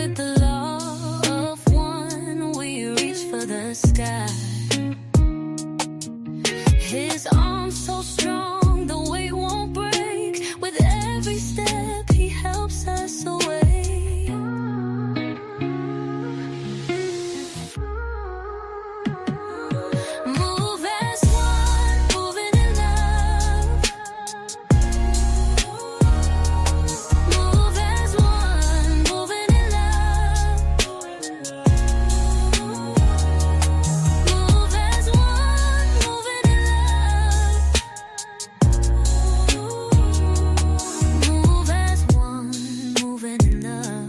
with the law of one, we reach for the sky. His arms so strong, the weight won't break. With every step, he helps us away. Move as one, moving in love. Move as one, moving in love. Move as one, moving in love. Move as one, moving in love.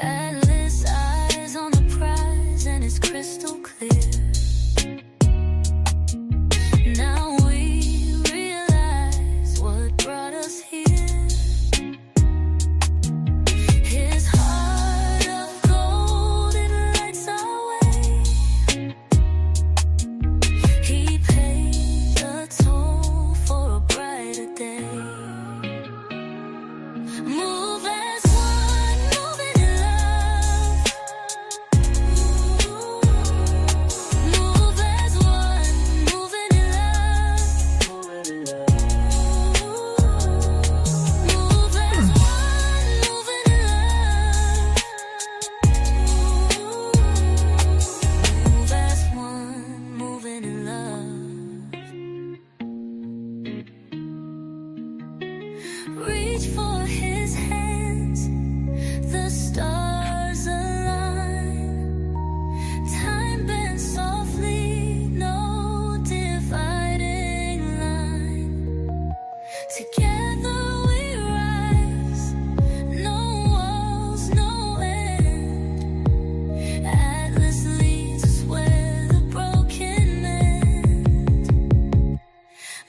Atlas eyes on the prize and it's crystal clear. Now we realize what brought us here. His heart of gold, it lights our way. He paid the toll for a brighter day. Move as one, moving in love. Move as one, moving in love. Move as one, moving in love. Move as one, moving in love. Reach for his hands, the stars align. Time bends softly, no dividing line. Together we rise, no walls, no end. Atlas leads us where the broken mend.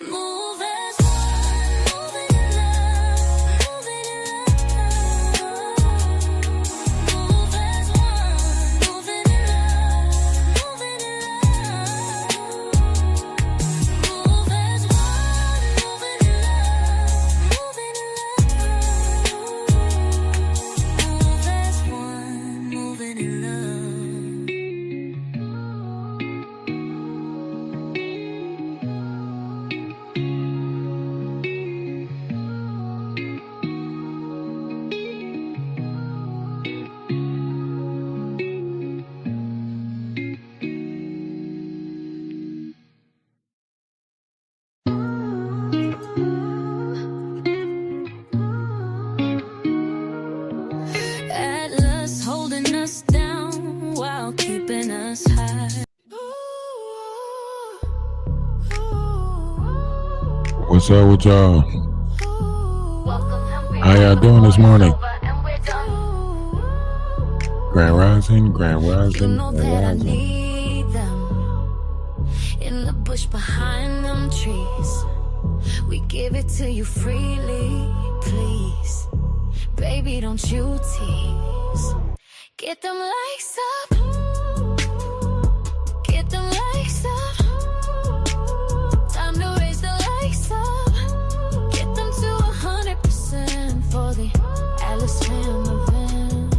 Move as one, moving in love, moving in love. Move as one, moving in love, moving in love. Move as one, moving in love, moving in love. Move as one, moving in love. Atlas holding us down while keeping us high. What's up with y'all? How y'all doing this morning? Grand Rising, Grand You Rising, know Grand that I Rising. need them in the bush behind them trees. We give it to you freely, please. Baby, don't you tease. Get them lights up. Get them lights up. Time to raise the lights up. Get them to 100% for the Alice Fam event.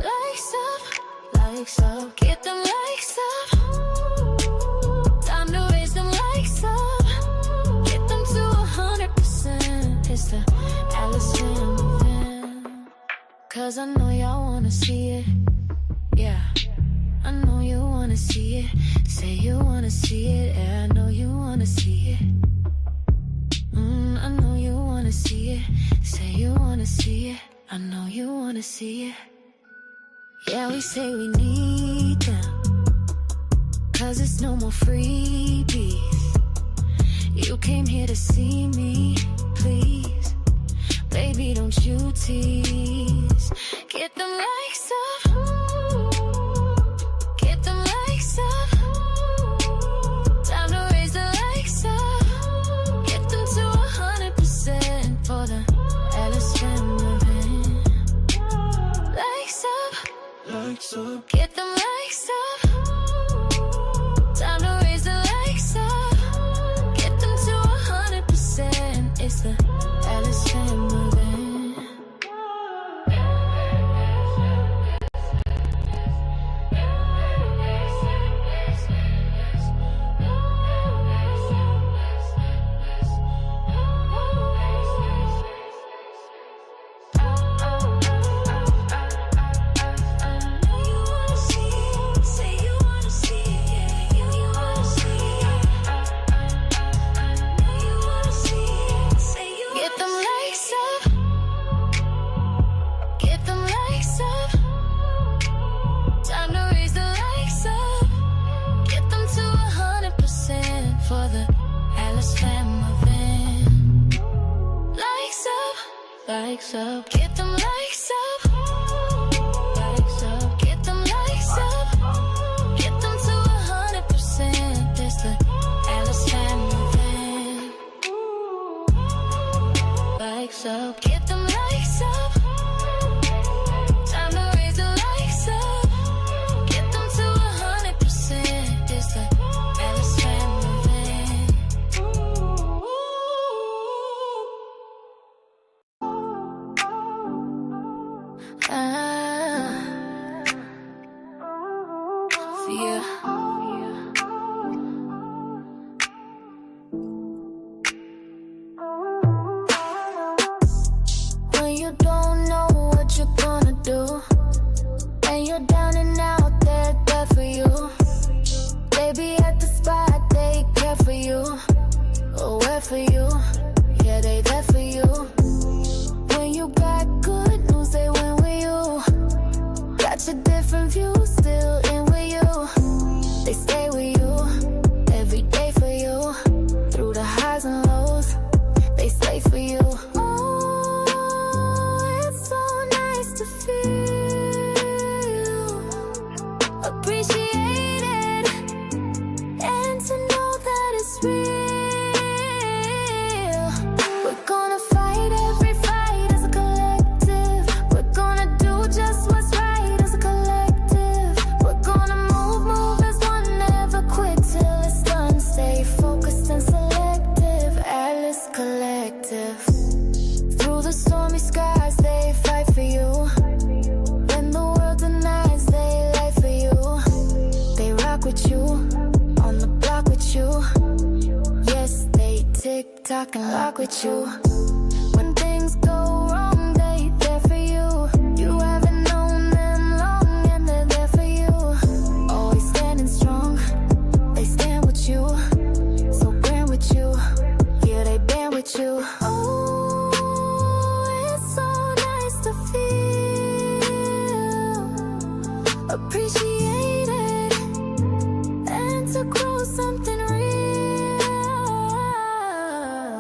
Lights up, lights up. Get them lights up. Time to raise them lights up. Get them to 100%. It's the Alice Fam event. Cause I know y'all wanna see it. Yeah, I know you wanna see it. Say you wanna see it. Yeah, I know you wanna see it. I know you wanna see it. Say you wanna see it. I know you wanna see it. Yeah, we say we need them. Cause it's no more freebies. You came here to see me, please. Baby, don't you tease. Get them lights up. Get them lights up. Time to raise the lights up. Get them to 100% for the Alice Fam event. Lights up. Lights up. Get them lights up. Time to raise the lights up. Get them to 100%. It's the Alice Fam Likes up, get them likes up. Likes up, get them likes up. Get them to 100%. This the Alice Family Van. Likes up, get them likes up. Time to raise the likes up. Get them to 100%. This the Alice Family Van. Yeah. When you don't know what you're gonna do, and you're down and out, they're there for you. They be at the spot, they care for you. Or wait for you, yeah, they there for you. When you got good news, they went with you. Got your different views, still in with you. They stay with you, every day for you. Through the highs and lows, they stay for you. Oh, it's so nice to feel appreciated, and to know that it's real. We're gonna fight every fight as a collective. We're gonna do just what's right as a collective. We're gonna move as one, never quit till it's done. Stay focused and selective, Atlas Collective. Through the stormy skies, they fight for you. When the world denies, they lie for you. They rock with you, on the block with you. Yes, they tick-tock and lock with you. When things go wrong, they there for you. You haven't known them long, and they're there for you. Always standing strong, they stand with you. So grand with you, yeah, they band with you. Oh, it's so nice to feel appreciated, and to grow something real.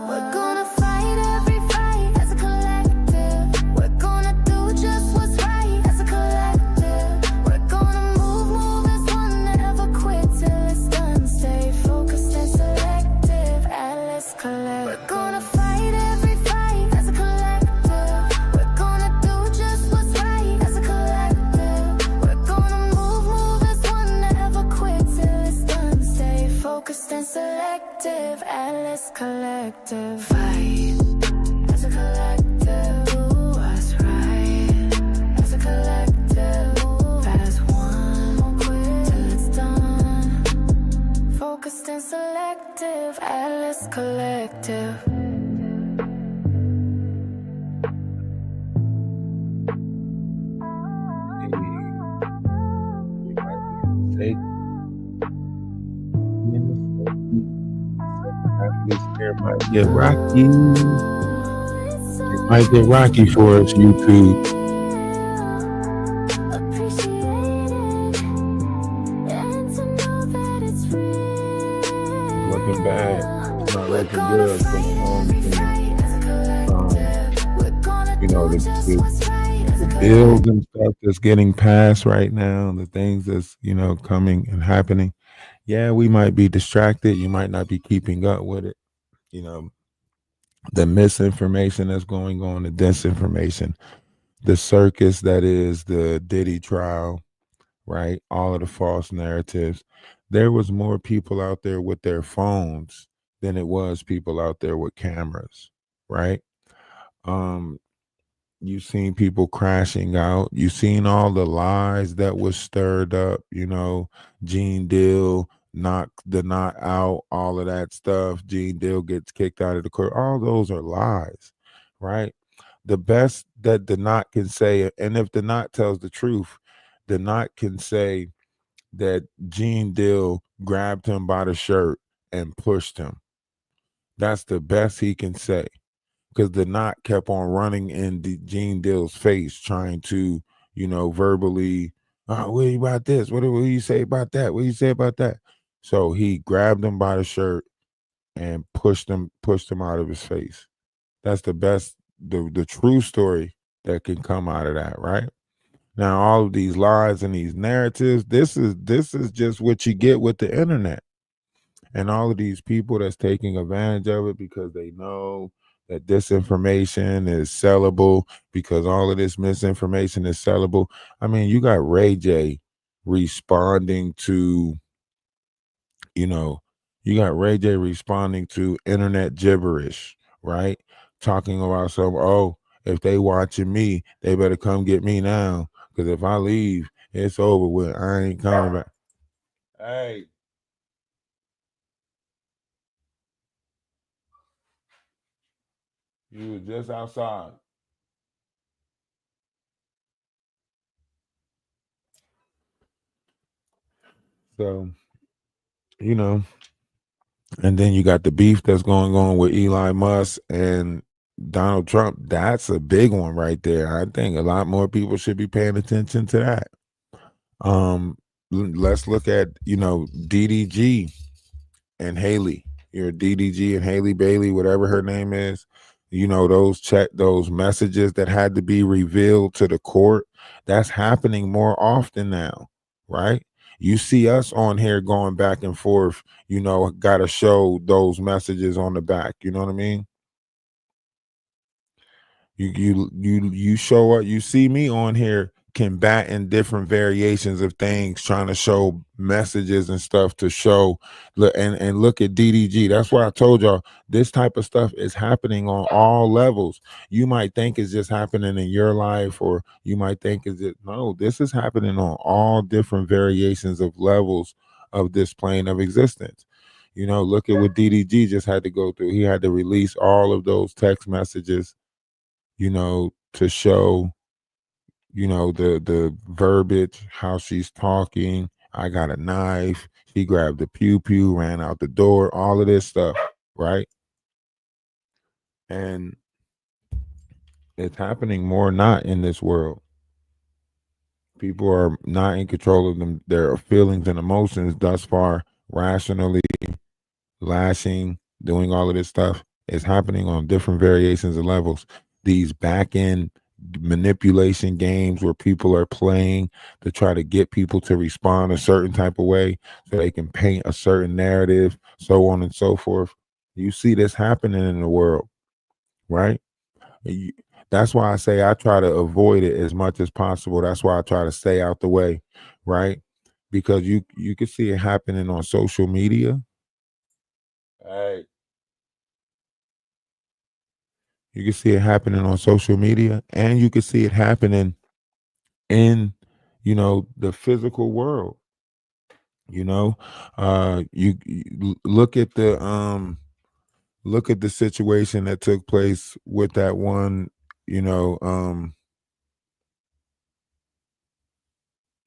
We're gonna fight every fight as a collective. We're gonna do just what's right as a collective. We're gonna move as one, never quit till it's done. Stay focused and selective, Atlas Collective. We're gonna fight every fight as a collective. We're gonna do just what's right as a collective. We're gonna move as one, never quit till it's done. Stay focused and selective, Atlas Collective. Fight as a collective, do what's right as a collective. As one, won't quit till it's done. Focused and selective, Atlas Collective. Fake. This hair might get rocky. It might get rocky for us, YouTube. Looking bad. It's not looking good for the home team. The bills and stuff that's getting passed right now, the things that's, coming and happening. Yeah, we might be distracted. You might not be keeping up with it. The misinformation that's going on, the disinformation, the circus that is the Diddy trial, right? All of the false narratives. There was more people out there with their phones than it was people out there with cameras, right? You've seen people crashing out. You've seen all the lies that was stirred up, Gene Deal knocked the knot out, all of that stuff. Gene Deal gets kicked out of the court. All those are lies, right? The best that the knot can say, and if the knot tells the truth, the knot can say that Gene Deal grabbed him by the shirt and pushed him. That's the best he can say. Because the knot kept on running in Gene Deal's face, trying to, verbally, oh, what do you about this? What do you say about that? What do you say about that? So he grabbed him by the shirt and pushed him out of his face. That's the best the true story that can come out of that, right? Now, all of these lies and these narratives, this is just what you get with the internet. And all of these people that's taking advantage of it because they know that disinformation is sellable, because all of this misinformation is sellable. I mean, you got Ray J responding to, you know, you got Ray J responding to internet gibberish, right? Talking about some, oh, if they watching me, they better come get me now. Because if I leave, it's over with. I ain't coming back. Hey, you was just outside. So, you know, and then you got the beef that's going on with Elon Musk and Donald Trump. That's a big one right there. I think a lot more people should be paying attention to that. Let's look at, DDG and Haley. Your DDG and Haley Bailey, whatever her name is. Those messages that had to be revealed to the court. That's happening more often now, right? You see us on here going back and forth, got to show those messages on the back. You know what I mean? You show up, you see me on here combating different variations of things, trying to show messages and stuff to show. And look at DDG. That's why I told y'all this type of stuff is happening on all levels. You might think it's just happening in your life, or you might think is it no, this is happening on all different variations of levels of this plane of existence. Look at what DDG just had to go through. He had to release all of those text messages, to show, the verbiage, how she's talking. I got a knife. She grabbed the pew pew, ran out the door, all of this stuff, right? And it's happening more not in this world. People are not in control of their feelings and emotions thus far, rationally lashing, doing all of this stuff. Is happening on different variations and levels. These back end manipulation games where people are playing to try to get people to respond a certain type of way so they can paint a certain narrative, so on and so forth. You see this happening in the world, right? You- That's why I say I try to avoid it as much as possible. That's why I try to stay out the way, right? Because you can see it happening on social media. Hey, you can see it happening on social media, and you can see it happening in, the physical world. You know, you look at the situation that took place with that one, you know, um,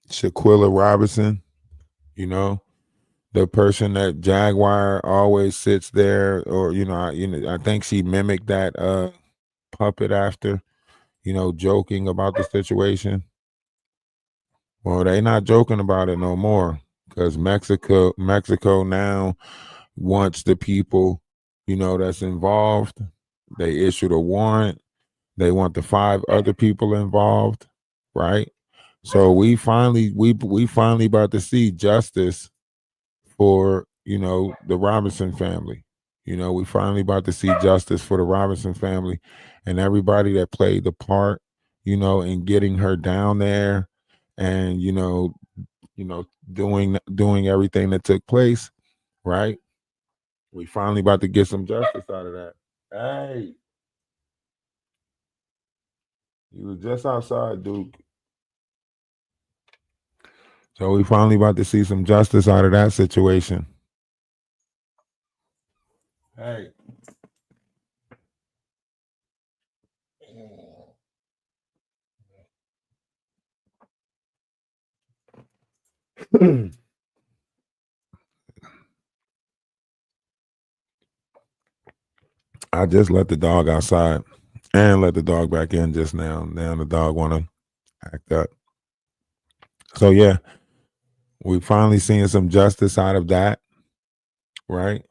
Shaquilla Robinson. You know, the person that Jaguar always sits there, or I think she mimicked that puppet after, joking about the situation. Well, they not joking about it no more, because Mexico now wants the people, that's involved. They issued a warrant. They want the five other people involved, right? So we finally about to see justice for, the Robinson family. We finally about to see justice for the Robinson family and everybody that played the part, in getting her down there, and doing everything that took place, right? We finally about to get some justice out of that. Hey, you was just outside, Duke. So we finally about to see some justice out of that situation. Hey. I just let the dog outside and let the dog back in just now. Now the dog wanna act up. So yeah, we finally seeing some justice out of that, right?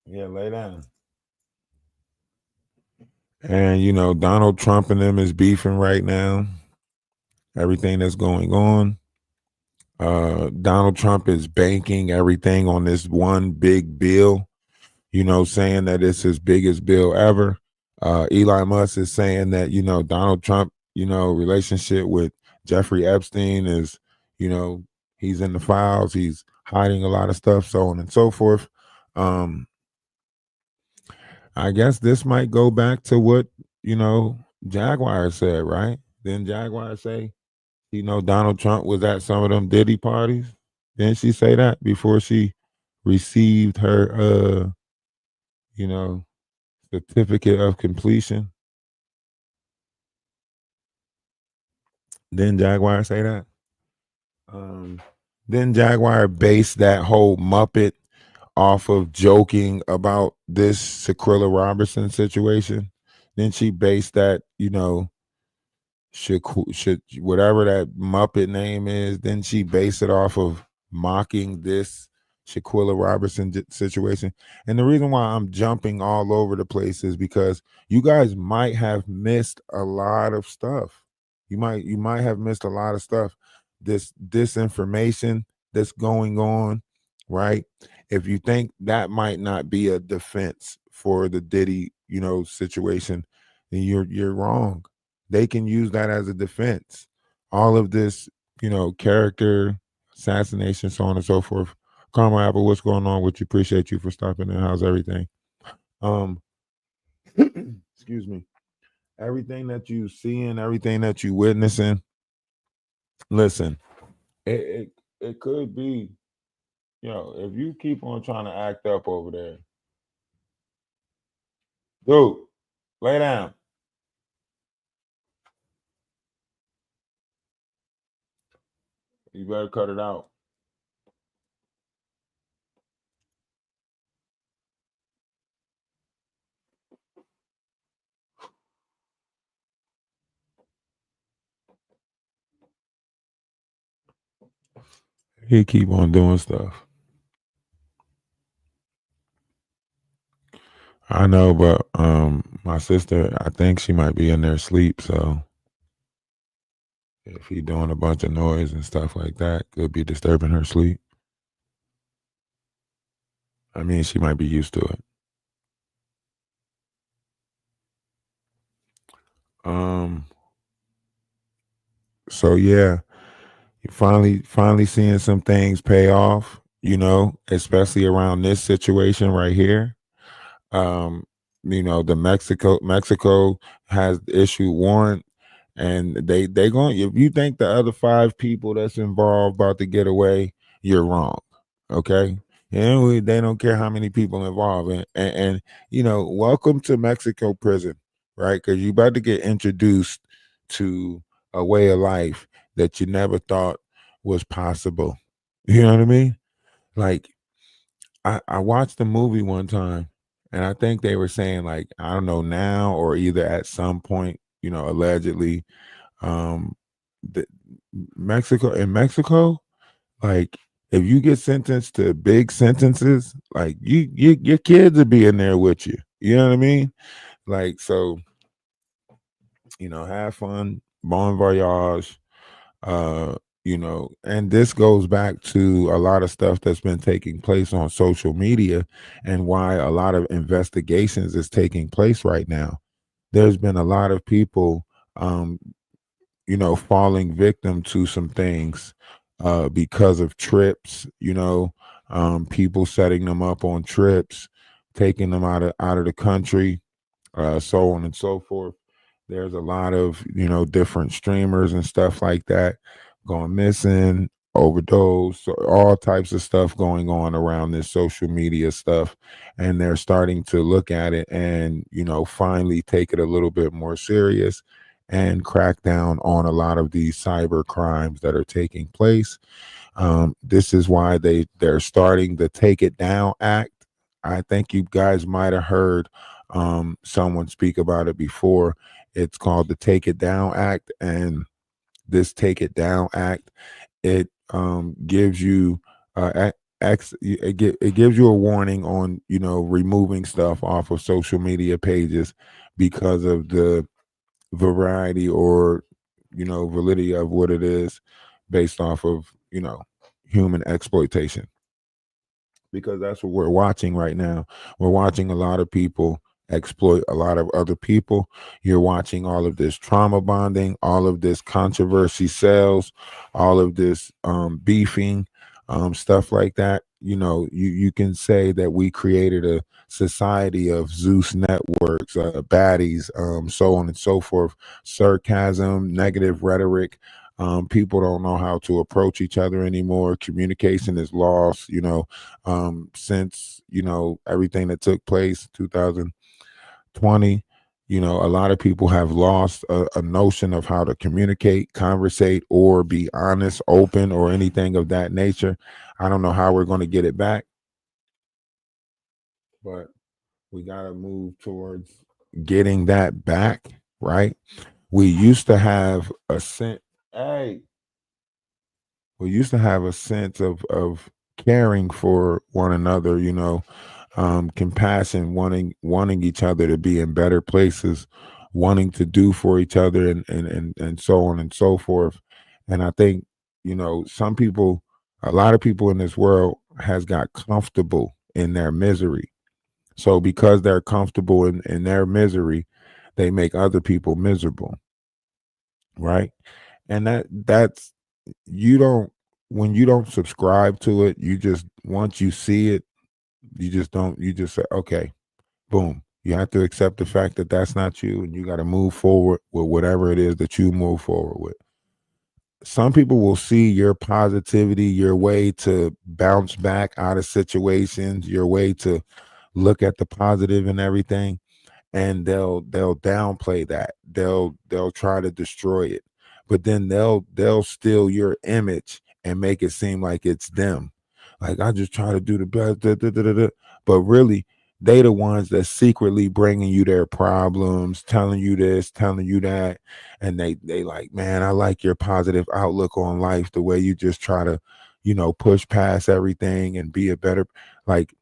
Yeah, lay down. And Donald Trump and them is beefing right now. Everything that's going on. Donald Trump is banking everything on this one big bill, saying that it's his biggest bill ever. Elon Musk is saying that, Donald Trump, relationship with Jeffrey Epstein is, you know, he's in the files, he's hiding a lot of stuff, so on and so forth. Um, I guess this might go back to what, Jaguar said, right? Then Jaguar say, Donald Trump was at some of them Diddy parties. Didn't she say that before she received her you know, certificate of completion? Didn't Jaguar say that? Um, then Jaguar based that whole Muppet off of joking about this Shaquilla Robertson situation. Then she based that, should whatever that Muppet name is, then she based it off of mocking this Shaquilla Robertson situation. And the reason why I'm jumping all over the place is because you guys might have missed a lot of stuff. You might have missed a lot of stuff. This disinformation that's going on, right? If you think that might not be a defense for the Diddy, situation, then you're wrong. They can use that as a defense. All of this, character assassination, so on and so forth. Karma Apple, what's going on with you? Appreciate you for stopping in. How's everything? Um, excuse me. Everything that you seeing, everything that you witnessing. Listen, it it could be, if you keep on trying to act up over there, dude, lay down. You better cut it out. He keep on doing stuff. I know, but my sister, I think she might be in there asleep. So if he doing a bunch of noise and stuff like that, could be disturbing her sleep. I mean, she might be used to it. Um. So yeah, you finally seeing some things pay off. Especially around this situation right here. Um. The Mexico has issued warrant, and they going. If you think the other 5 people that's involved about to get away, you're wrong. Okay. And they don't care how many people involved, and welcome to Mexico prison, right? Because you about to get introduced to a way of life that you never thought was possible. You know what I mean? Like I watched the movie one time, and I think they were saying, like, I don't know, now or either at some point, allegedly, um, the Mexico, like, if you get sentenced to big sentences, like, your kids will be in there with you. You know what I mean? Like, so, have fun, bon voyage. And this goes back to a lot of stuff that's been taking place on social media and why a lot of investigations is taking place right now. There's been a lot of people um, falling victim to some things because of trips, people setting them up on trips, taking them out of the country, so on and so forth. There's a lot of, different streamers and stuff like that going missing, overdose, so all types of stuff going on around this social media stuff. And they're starting to look at it and, finally take it a little bit more serious and crack down on a lot of these cyber crimes that are taking place. This is why they're starting the Take It Down Act. I think you guys might have heard someone speak about it before. It's called the Take It Down Act, and this Take It Down Act, it gives you it gives you a warning on, removing stuff off of social media pages because of the variety or, validity of what it is based off of, human exploitation, because that's what we're watching right now. We're watching a lot of people exploit a lot of other people. You're watching all of this trauma bonding, all of this controversy sales, all of this beefing, stuff like that. You can say that we created a society of Zeus networks, baddies, so on and so forth, sarcasm, negative rhetoric. People don't know how to approach each other anymore. Communication is lost. Since everything that took place 2020, a lot of people have lost a notion of how to communicate, conversate, or be honest, open, or anything of that nature. I don't know how we're going to get it back, but we got to move towards getting that back, right? We used to have a sense. Hey, we used to have a sense of caring for one another, compassion, wanting each other to be in better places, wanting to do for each other, and so on and so forth. And I think, some people, a lot of people in this world has got comfortable in their misery. So because they're comfortable in their misery, they make other people miserable, right? And that's, you don't, when you don't subscribe to it, you just, once you see it, you just don't, you just say, okay, boom. You have to accept the fact that that's not you, and you got to move forward with whatever it is that you move forward with. Some people will see your positivity, your way to bounce back out of situations, your way to look at the positive and everything, and they'll downplay that. They'll try to destroy it, but then they'll steal your image and make it seem like it's them. Like, I just try to do the best, da, da, da, da, da. But really, they the ones that secretly bringing you their problems, telling you this, telling you that, and they like, man, I like your positive outlook on life, the way you just try to, push past everything and be a better, like.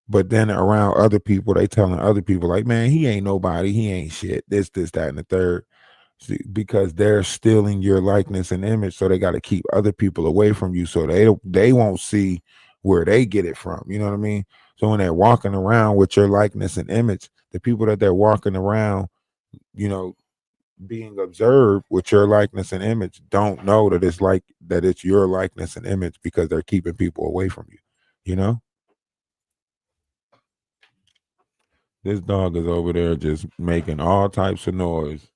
But then around other people, they telling other people like, man, he ain't nobody, he ain't shit. This, that, and the third. See, because they're stealing your likeness and image, so they got to keep other people away from you, so they won't see where they get it from. You know what I mean? So when they're walking around with your likeness and image, the people that they're walking around, you know, being observed with your likeness and image, don't know that it's like that it's your likeness and image, because they're keeping people away from you. You know? This dog is over there just making all types of noise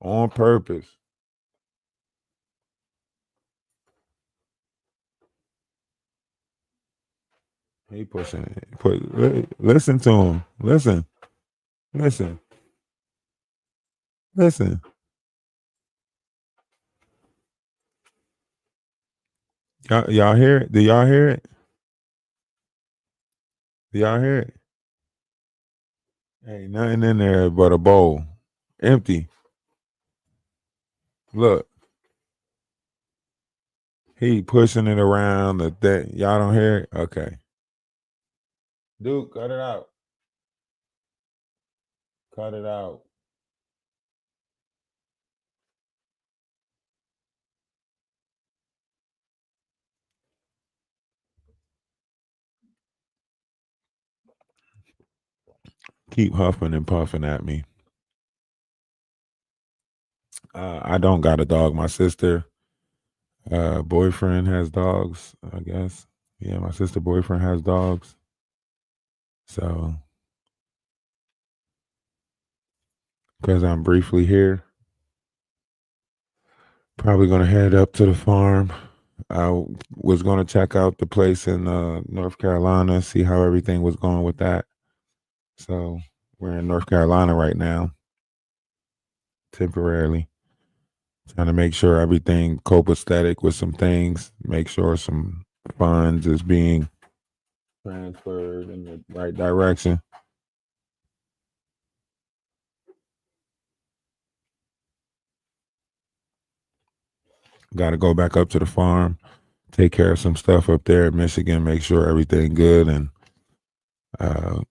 on purpose. He pushing it. Listen to him. Listen, listen. Y'all hear it? Do y'all hear it? Do y'all hear it? Ain't nothing in there but a bowl. Empty. Look, he pushing it around the thing. Y'all don't hear it? Okay. Dude, cut it out. Cut it out. Keep huffing and puffing at me. I don't got a dog. My sister boyfriend has dogs, I guess. Yeah, my sister boyfriend has dogs. So, because I'm briefly here, probably going to head up to the farm. I was going to check out the place in North Carolina, see how everything was going with that. So we're in North Carolina right now, temporarily, trying to make sure everything copacetic with some things, make sure some funds is being transferred in the right direction. Got to go back up to the farm, take care of some stuff up there in Michigan, make sure everything good, and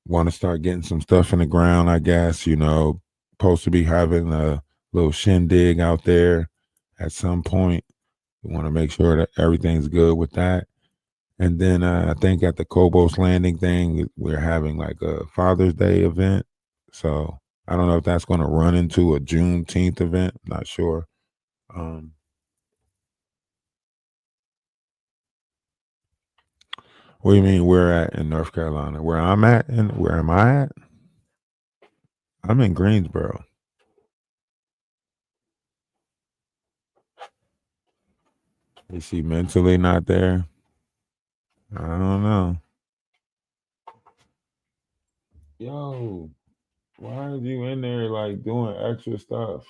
want to start getting some stuff in the ground. I guess supposed to be having a little shindig out there at some point. We want to make sure that everything's good with that. And then I think at the Cobos Landing thing, we're having like a Father's Day event. So I don't know if that's going to run into a Juneteenth event. Not sure. Um, what do you mean where at in North Carolina? Where I'm at and where am I at? I'm in Greensboro. Is she mentally not there? I don't know. Yo, why are you in there like doing extra stuff?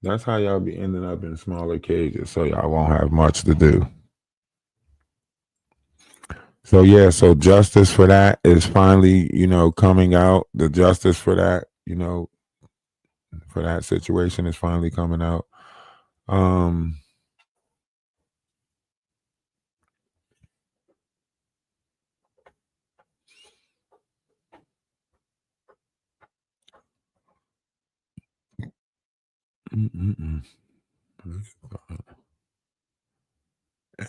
That's how y'all be ending up in smaller cages, so y'all won't have much to do. So yeah, so justice for that is finally, coming out. The justice for that, for that situation is finally coming out. Um mm-mm-mm.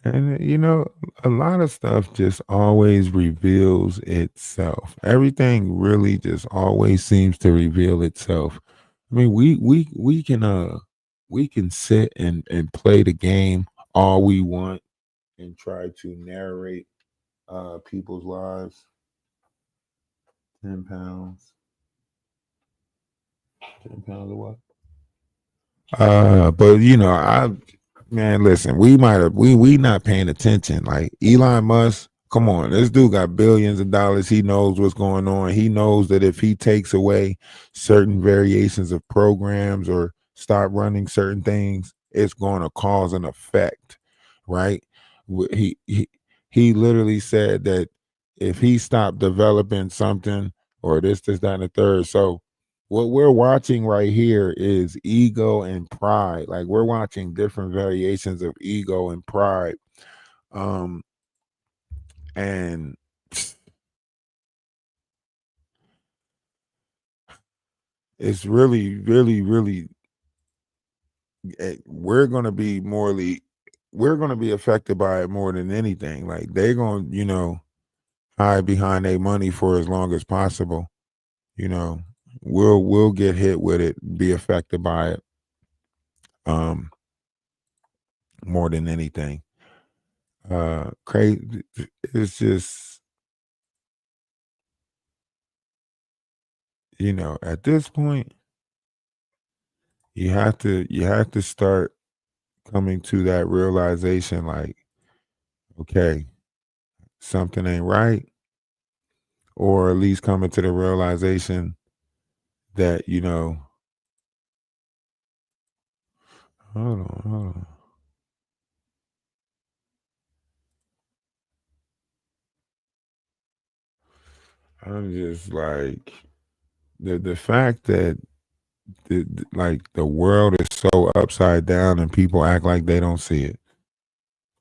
And a lot of stuff just always reveals itself. Everything really just always seems to reveal itself. I mean, we can sit and play the game all we want and try to narrate people's lives. 10 pounds. 10 pounds of what? But I man, listen, we might have we not paying attention. Like Elon Musk, come on, this dude got billions of dollars. He knows what's going on. He knows that if he takes away certain variations of programs or stop running certain things, it's going to cause an effect, right? He literally said that if he stopped developing something or this, that, and the third. So what we're watching right here is ego and pride. Like we're watching different variations of ego and pride. Um and it's really, really, really we're gonna be affected by it more than anything. Like they're gonna, hide behind their money for as long as possible. You know, we'll get hit with it, be affected by it, um, more than anything. Crazy. It's just, at this point, you have to start coming to that realization, like, okay, something ain't right, or at least coming to the realization that, hold on. I'm just like the fact that like the world is so upside down and people act like they don't see it.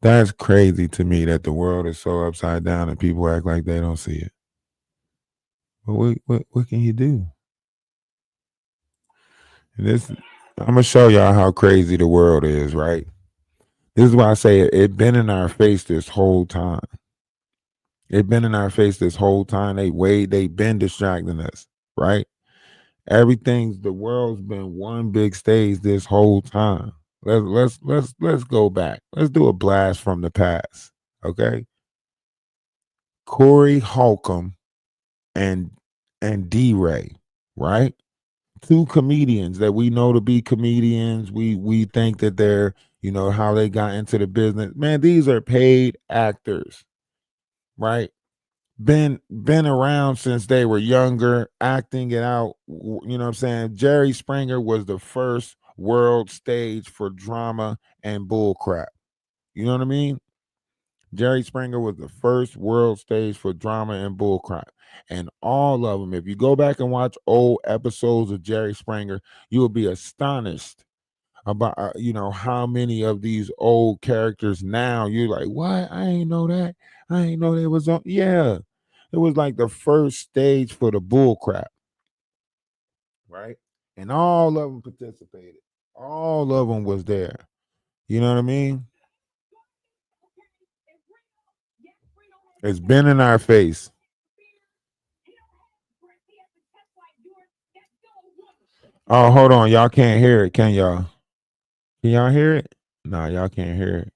That's crazy to me that the world is so upside down and people act like they don't see it. But what can you do? And this I'm gonna show y'all how crazy the world is, right? This is why I say it been in our face this whole time. It been in our face this whole time. They been distracting us, right? Everything's the world's been one big stage this whole time. Let's go back. Let's do a blast from the past. Okay. Corey Holcomb and D Ray, right? Two comedians that we know to be comedians. We think that they're, how they got into the business. Man, these are paid actors, right? Been around since they were younger, acting it out. You know what I'm saying? Jerry Springer was the first world stage for drama and bullcrap. You know what I mean? Jerry Springer was the first world stage for drama and bullcrap. And all of them, if you go back and watch old episodes of Jerry Springer, you will be astonished about how many of these old characters now you're like, what? I ain't know that. I ain't know they was on. Yeah, it was like the first stage for the bull crap, right? And all of them participated. All of them was there. You know what I mean? It's been in our face. Oh, hold on. Y'all can't hear it, can y'all? Can y'all hear it? Nah, y'all can't hear it.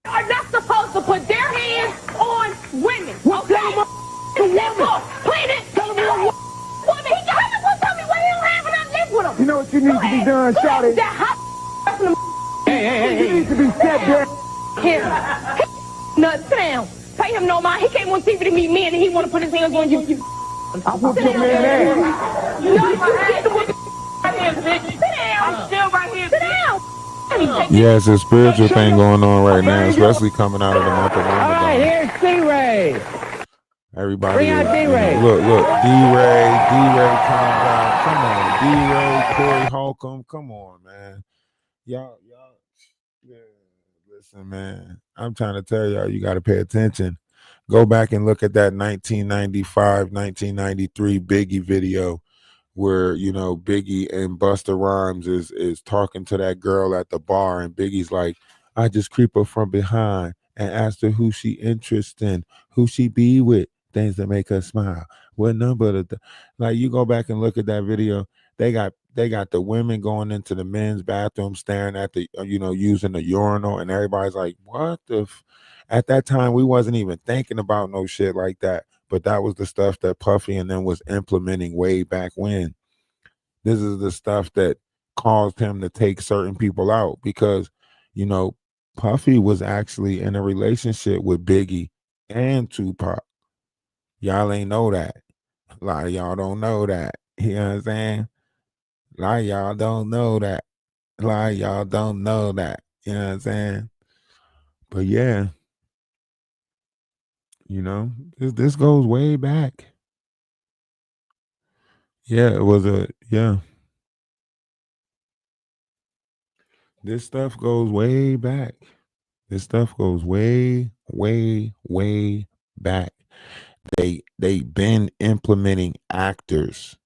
Are not supposed to put their hands on women. Okay? Tell him woman. Please it. Tell him woman. He can tell me what he don't have and I live with him. You know what you need to be done, shout it. That hot hey. You need to be set down. Here. Nuts down. Pay him no mind. He came on TV to meet me and he want to put his hands on you. I'll whoop your man ass. No, you get the whoop right here, bitch. Sit down. I'm still right here. Sit down. Yeah, it's a spiritual thing going on right now, especially coming out of the month of Ramadan. All right, here's D-Ray. Everybody Bring out D-Ray. look, D-Ray comes out. Come on, D-Ray, Corey Holcomb. Come on, man. Y'all, yeah, listen, man. I'm trying to tell y'all, you got to pay attention. Go back and look at that 1995, 1993 Biggie video where Biggie and Busta Rhymes is talking to that girl at the bar, and Biggie's like, I just creep her from behind and ask her who she interested in, who she be with, things that make her smile. What number like you go back and look at that video, they got the women going into the men's bathroom staring at the using the urinal, and everybody's like, what the at that time we wasn't even thinking about no shit like that. But that was the stuff that Puffy and them was implementing way back when. This is the stuff that caused him to take certain people out because, Puffy was actually in a relationship with Biggie and Tupac. Y'all ain't know that. A lot of y'all don't know that. You know what I'm saying? A lot of y'all don't know that. A lot of y'all don't know that. You know what I'm saying? But yeah, this goes way back. Yeah, it was this stuff goes way back. This stuff goes way, way, way back. They've been implementing actors.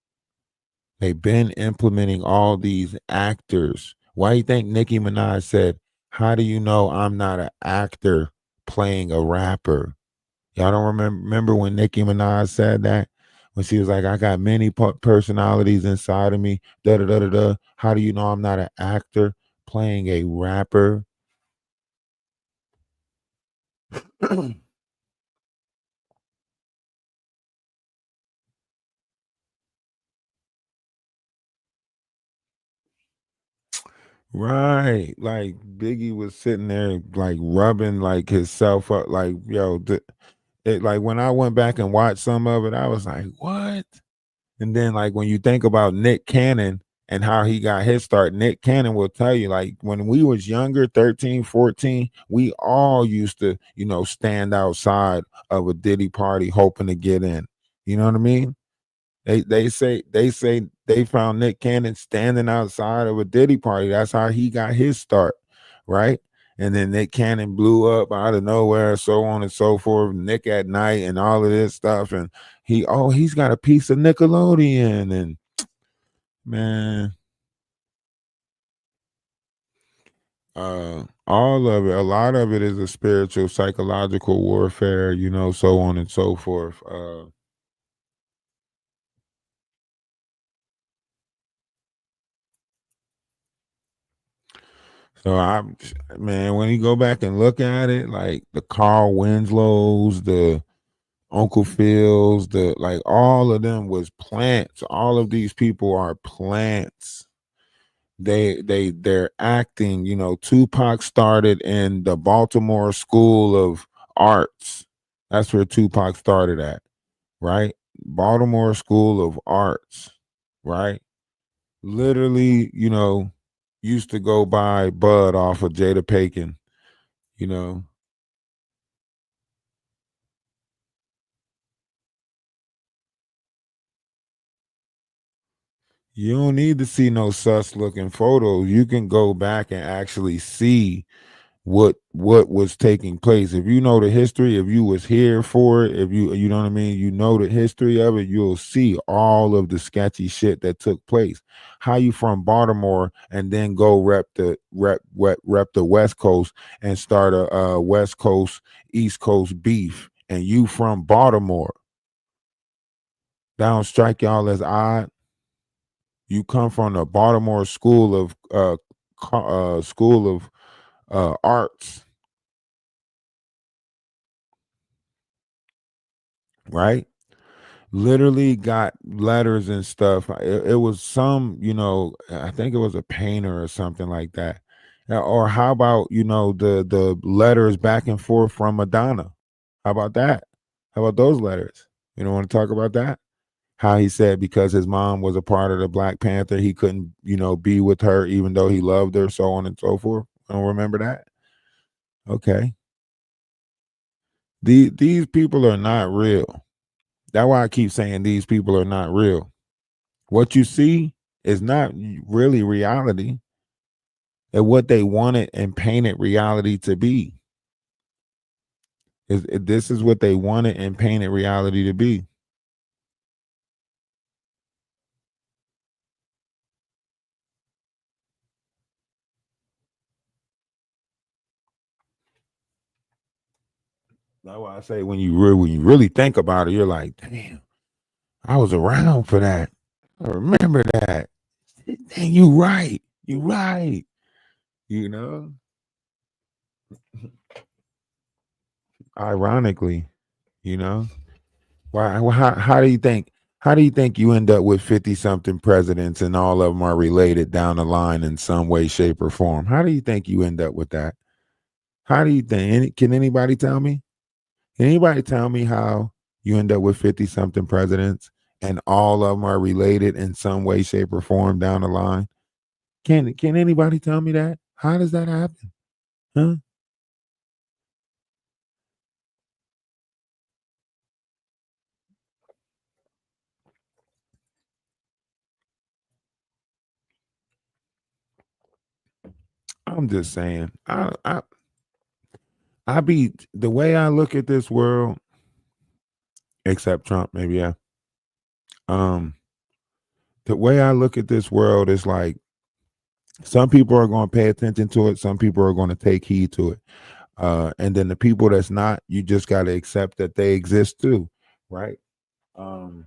They've been implementing all these actors. Why do you think Nicki Minaj said, how do you know I'm not an actor playing a rapper? Y'all don't remember when Nicki Minaj said that? When she was like, I got many personalities inside of me. Da da da da da. How do you know I'm not an actor playing a rapper? Right. Like Biggie was sitting there like rubbing like himself up like like when I went back and watched some of it, I was like, what? And then like when you think about Nick Cannon and how he got his start, Nick Cannon will tell you like when we was younger, 13, 14, we all used to, stand outside of a Diddy party hoping to get in. You know what I mean? They say they found Nick Cannon standing outside of a Diddy party. That's how he got his start, right? And then Nick Cannon blew up out of nowhere, so on and so forth. Nick at Night and all of this stuff, and he's got a piece of Nickelodeon, and man, all of it, a lot of it is a spiritual, psychological warfare, so on and so forth. So man, when you go back and look at it, like the Carl Winslows, the Uncle Phil's, the like all of them was plants. All of these people are plants. They're acting. Tupac started in the Baltimore School of Arts. That's where Tupac started at, right? Baltimore School of Arts, right? Literally, used to go by Bud off of Jada Pakin, you know. You don't need to see no sus looking photos. You can go back and actually see what was taking place. If you know the history, if you was here for it, if you know what I mean, you know the history of it, you'll see all of the sketchy shit that took place. How you from Baltimore and then go rep the West Coast and start a West Coast East Coast beef, and you from Baltimore? That don't strike y'all as odd? You come from the Baltimore school of arts, right? Literally got letters and stuff. It was some, I think it was a painter or something like that. Or how about, the letters back and forth from Madonna? How about that? How about those letters? You don't want to talk about that? How he said because his mom was a part of the Black Panther, he couldn't, be with her even though he loved her, so on and so forth. I don't remember that. Okay. These people are not real. That's why I keep saying these people are not real. What you see is not really reality, and what they wanted and painted reality to be. This is what they wanted and painted reality to be. That's why I say when you really think about it, you're like, damn, I was around for that. I remember that. Dang, you right. You right. You know? Ironically, you know? Why how do you think you end up with 50 something presidents and all of them are related down the line in some way, shape, or form? How do you think you end up with that? How do you think? Can anybody tell me? Can anybody tell me how you end up with 50 something presidents and all of them are related in some way, shape, or form down the line? Can anybody tell me that? How does that happen? Huh? I'm just saying. I be the way I look at this world, except Trump, maybe yeah. Um, the way I look at this world is like some people are going to pay attention to it, some people are going to take heed to it. And then the people that's not, you just got to accept that they exist too, right? Um,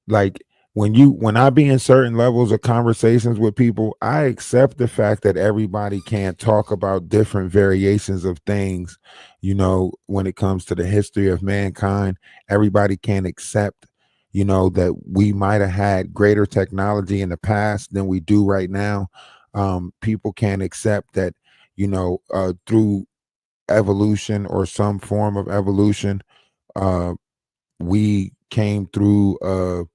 like when I be in certain levels of conversations with people, I accept the fact that everybody can't talk about different variations of things. When it comes to the history of mankind, everybody can't accept, that we might have had greater technology in the past than we do right now. People can't accept that, through evolution or some form of evolution, uh we came through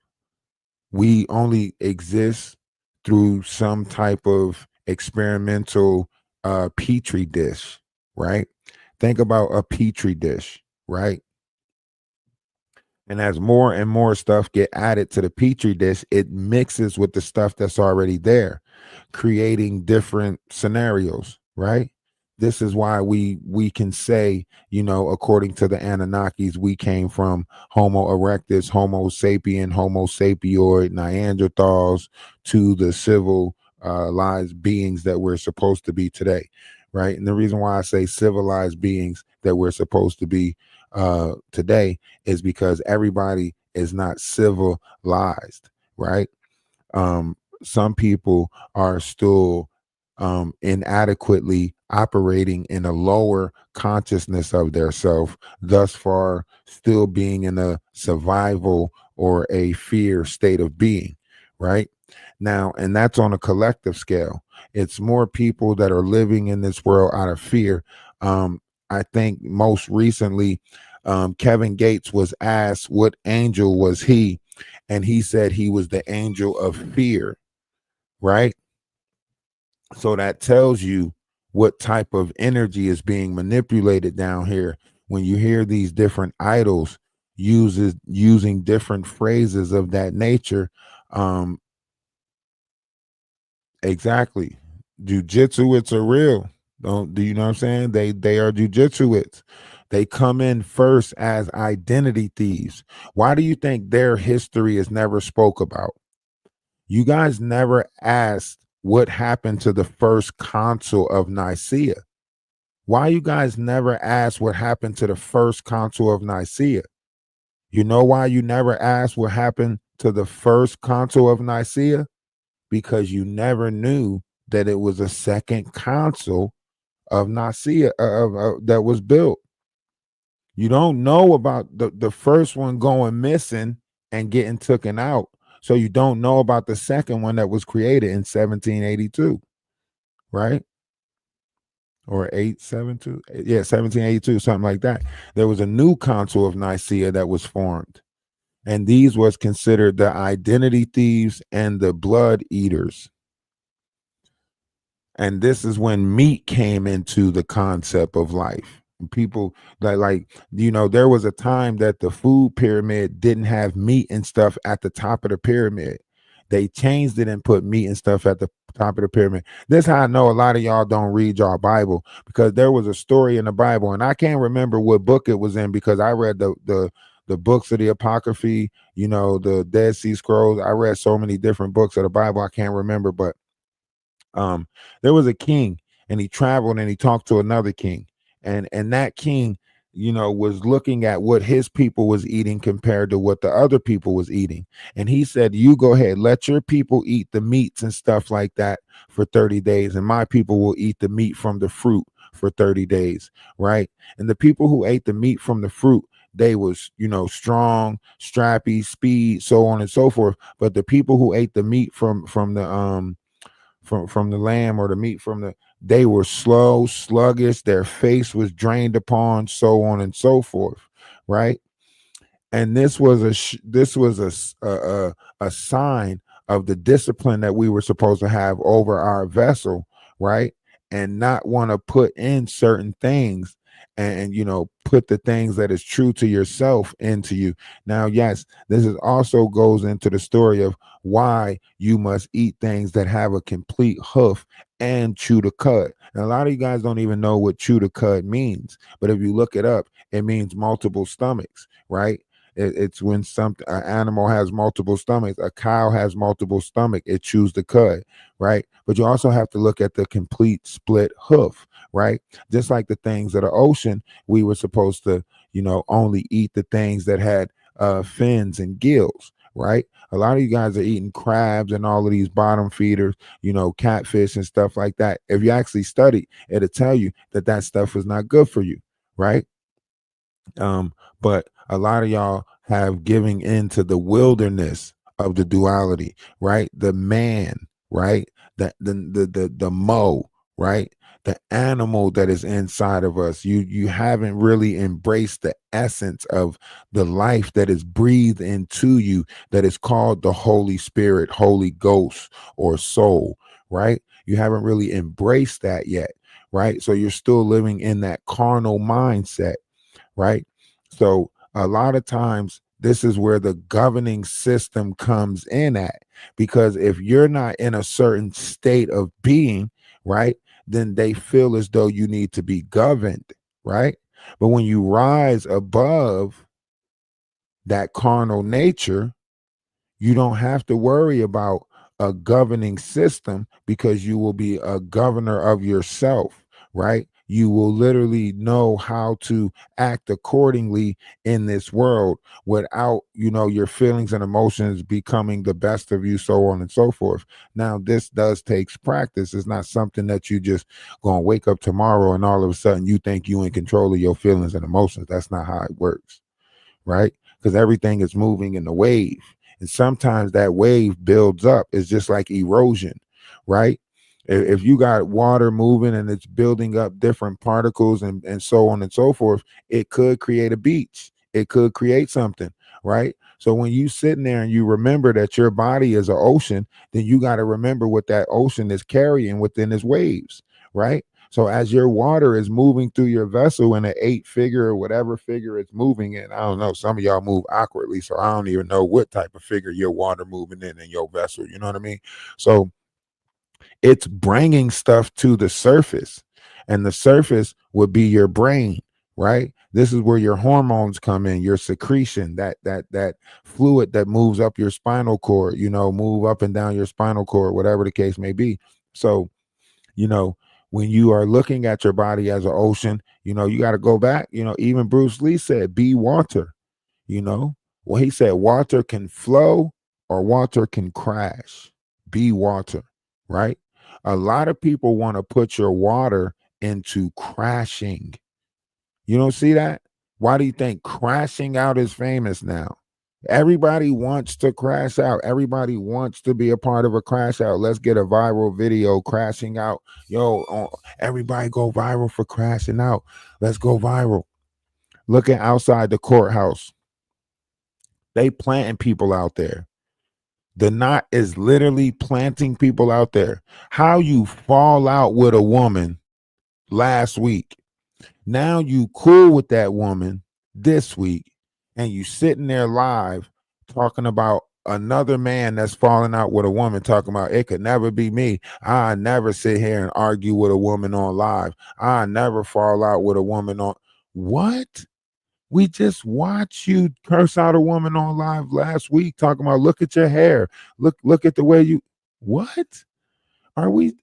we only exist through some type of experimental petri dish, right? Think about a petri dish, right? And as more and more stuff get added to the petri dish, it mixes with the stuff that's already there, creating different scenarios, right? This is why we can say, according to the Anunnakis, we came from Homo erectus, Homo sapien, Homo sapioid, Neanderthals to the civilized beings that we're supposed to be today, right? And the reason why I say civilized beings that we're supposed to be today is because everybody is not civilized, right? Some people are still inadequately operating in a lower consciousness of their self, thus far still being in a survival or a fear state of being, right? Now, and that's on a collective scale. It's more people that are living in this world out of fear. I think most recently, Kevin Gates was asked what angel was he, and he said he was the angel of fear, right? So that tells you what type of energy is being manipulated down here when you hear these different idols using different phrases of that nature. Exactly. Jujitsuits are real. Don't do you know what I'm saying? They are jujitsuits. They come in first as identity thieves. Why do you think their history is never spoke about? You guys never asked what happened to the first consul of Nicaea. Why you guys never asked what happened to the first consul of Nicaea? You know why you never asked what happened to the first consul of Nicaea? Because you never knew that it was a second consul of Nicaea that was built. You don't know about the first one going missing and getting taken out. So you don't know about the second one that was created in 1782, right? Or 872. Yeah, 1782, something like that. There was a new consul of Nicaea that was formed. And these was considered the identity thieves and the blood eaters. And this is when meat came into the concept of life. People that, like, you know, there was a time that the food pyramid didn't have meat and stuff at the top of the pyramid. They changed it and put meat and stuff at the top of the pyramid. This is how I know a lot of y'all don't read y'all Bible, because there was a story in the Bible, and I can't remember what book it was in, because I read the books of the Apocryphy, you know, the Dead Sea Scrolls. I read so many different books of the Bible, I can't remember, but there was a king, and he traveled and he talked to another king, and that king, you know, was looking at what his people was eating compared to what the other people was eating. And he said, you go ahead, let your people eat the meats and stuff like that for 30 days, and my people will eat the meat from the fruit for 30 days, right? And the people who ate the meat from the fruit, they was, you know, strong, strappy, speed, so on and so forth. But the people who ate the meat from the lamb, or the meat from the, they were slow, sluggish, their face was drained upon, so on and so forth, right? And this was a sign of the discipline that we were supposed to have over our vessel, right? And not want to put in certain things, and you know, put the things that is true to yourself into you. Now, yes, this is also goes into the story of why you must eat things that have a complete hoof and chew the cud. And a lot of you guys don't even know what chew the cud means, but if you look it up, it means multiple stomachs, right? It's when an animal has multiple stomachs. A cow has multiple stomach, it chews the cud, right? But you also have to look at the complete split hoof, right? Just like the things of the ocean, we were supposed to, you know, only eat the things that had fins and gills, right? A lot of you guys are eating crabs and all of these bottom feeders, you know, catfish and stuff like that. If you actually study, it'll tell you that that stuff is not good for you, right? But a lot of y'all have giving into the wilderness of the duality, right? The man, right? The mo, right? The animal that is inside of us. You haven't really embraced the essence of the life that is breathed into you, that is called the Holy Spirit, Holy Ghost, or soul, right? You haven't really embraced that yet, right? So you're still living in that carnal mindset, right? So a lot of times this is where the governing system comes in at, because if you're not in a certain state of being, right, then they feel as though you need to be governed, right? But when you rise above that carnal nature, you don't have to worry about a governing system, because you will be a governor of yourself, right? You will literally know how to act accordingly in this world without, you know, your feelings and emotions becoming the best of you, so on and so forth. Now, this does takes practice. It's not something that you just gonna wake up tomorrow and all of a sudden you think you in control of your feelings and emotions. That's not how it works, right? Because everything is moving in a wave. And sometimes that wave builds up. It's just like erosion, right? If you got water moving and it's building up different particles and so on and so forth, it could create a beach. It could create something, right? So when you sitting there and you remember that your body is an ocean, then you got to remember what that ocean is carrying within its waves, right? So as your water is moving through your vessel in an 8-figure or whatever figure it's moving in, I don't know. Some of y'all move awkwardly, so I don't even know what type of figure your water moving in your vessel. You know what I mean? So It's bringing stuff to the surface, and the surface would be your brain, right? This is where your hormones come in, your secretion, that fluid that moves up your spinal cord, move up and down your spinal cord, whatever the case may be. So, you know, when you are looking at your body as an ocean, you got to go back. Even Bruce Lee said, be water. you know well, he said water can flow or water can crash. Be water, right? A lot of people want to put your water into crashing. You don't see that? Why do you think crashing out is famous now? Everybody wants to crash out. Everybody wants to be a part of a crash out. Let's get a viral video crashing out. Yo, everybody go viral for crashing out. Let's go viral. Looking outside the courthouse, they planting people out there. The knot is literally planting people out there. How you fall out with a woman last week, now you cool with that woman this week, and you sitting there live talking about another man that's falling out with a woman, talking about it could never be me. I never sit here and argue with a woman on live. I never fall out with a woman on what? We just watched you curse out a woman on live last week, talking about look at your hair, look at the way you. What are we?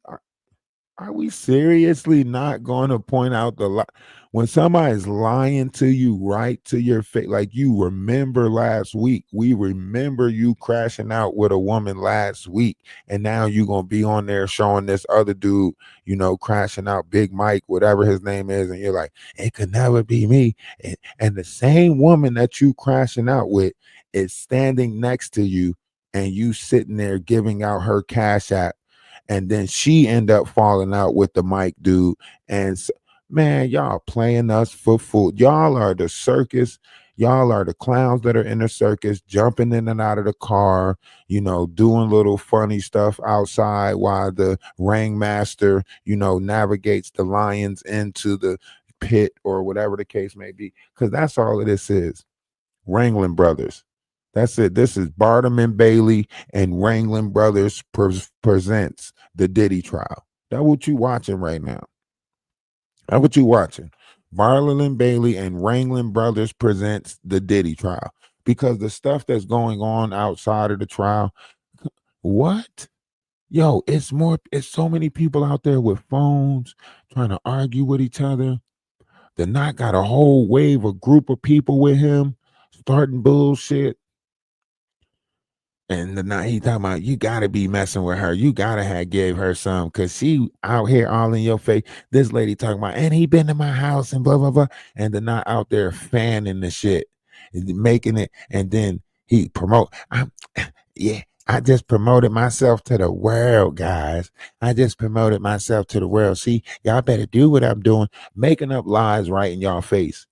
Are we seriously not going to point out the lie? When somebody's lying to you right to your face, like you remember last week, we remember you crashing out with a woman last week, and now you're going to be on there showing this other dude, crashing out, Big Mike, whatever his name is, and you're like, it could never be me. And the same woman that you crashing out with is standing next to you, and you sitting there giving out her cash app, and then she end up falling out with the Mike dude. And man, y'all playing us for food. Y'all are the circus. Y'all are the clowns that are in the circus, jumping in and out of the car, doing little funny stuff outside while the ringmaster, navigates the lions into the pit or whatever the case may be. Because that's all of this is. Wrangling Brothers. That's it. This is Barnum and Bailey and Wrangling Brothers presents the Diddy trial. That's what you watching right now. That's what you watching. Barnum and Bailey and Wrangling Brothers presents the Diddy trial. Because the stuff that's going on outside of the trial, what? Yo, it's so many people out there with phones trying to argue with each other. The Knot got a whole wave, a group of people with him starting bullshit. And the night he talking about, you gotta be messing with her. You gotta have gave her some, cause she out here all in your face. This lady talking about, and he been to my house and blah blah blah. And the not out there fanning the shit, making it, and then he promote. Yeah, I just promoted myself to the world, guys. I just promoted myself to the world. See, y'all better do what I'm doing, making up lies right in y'all face.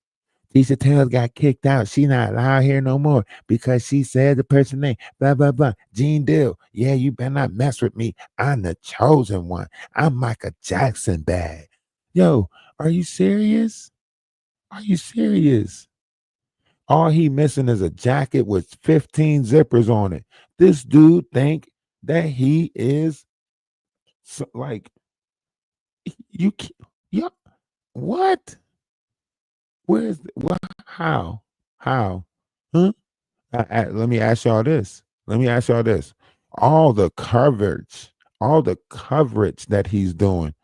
Tisha Tails got kicked out. She not allowed here no more because she said the person name. Blah, blah, blah. Gene Dill. Yeah, you better not mess with me. I'm the chosen one. I'm Michael Jackson bad. Yo, are you serious? Are you serious? All he missing is a jacket with 15 zippers on it. This dude think that he is like, you, yeah, what? Where's what? How? Huh? Let me ask y'all this. All the coverage that he's doing.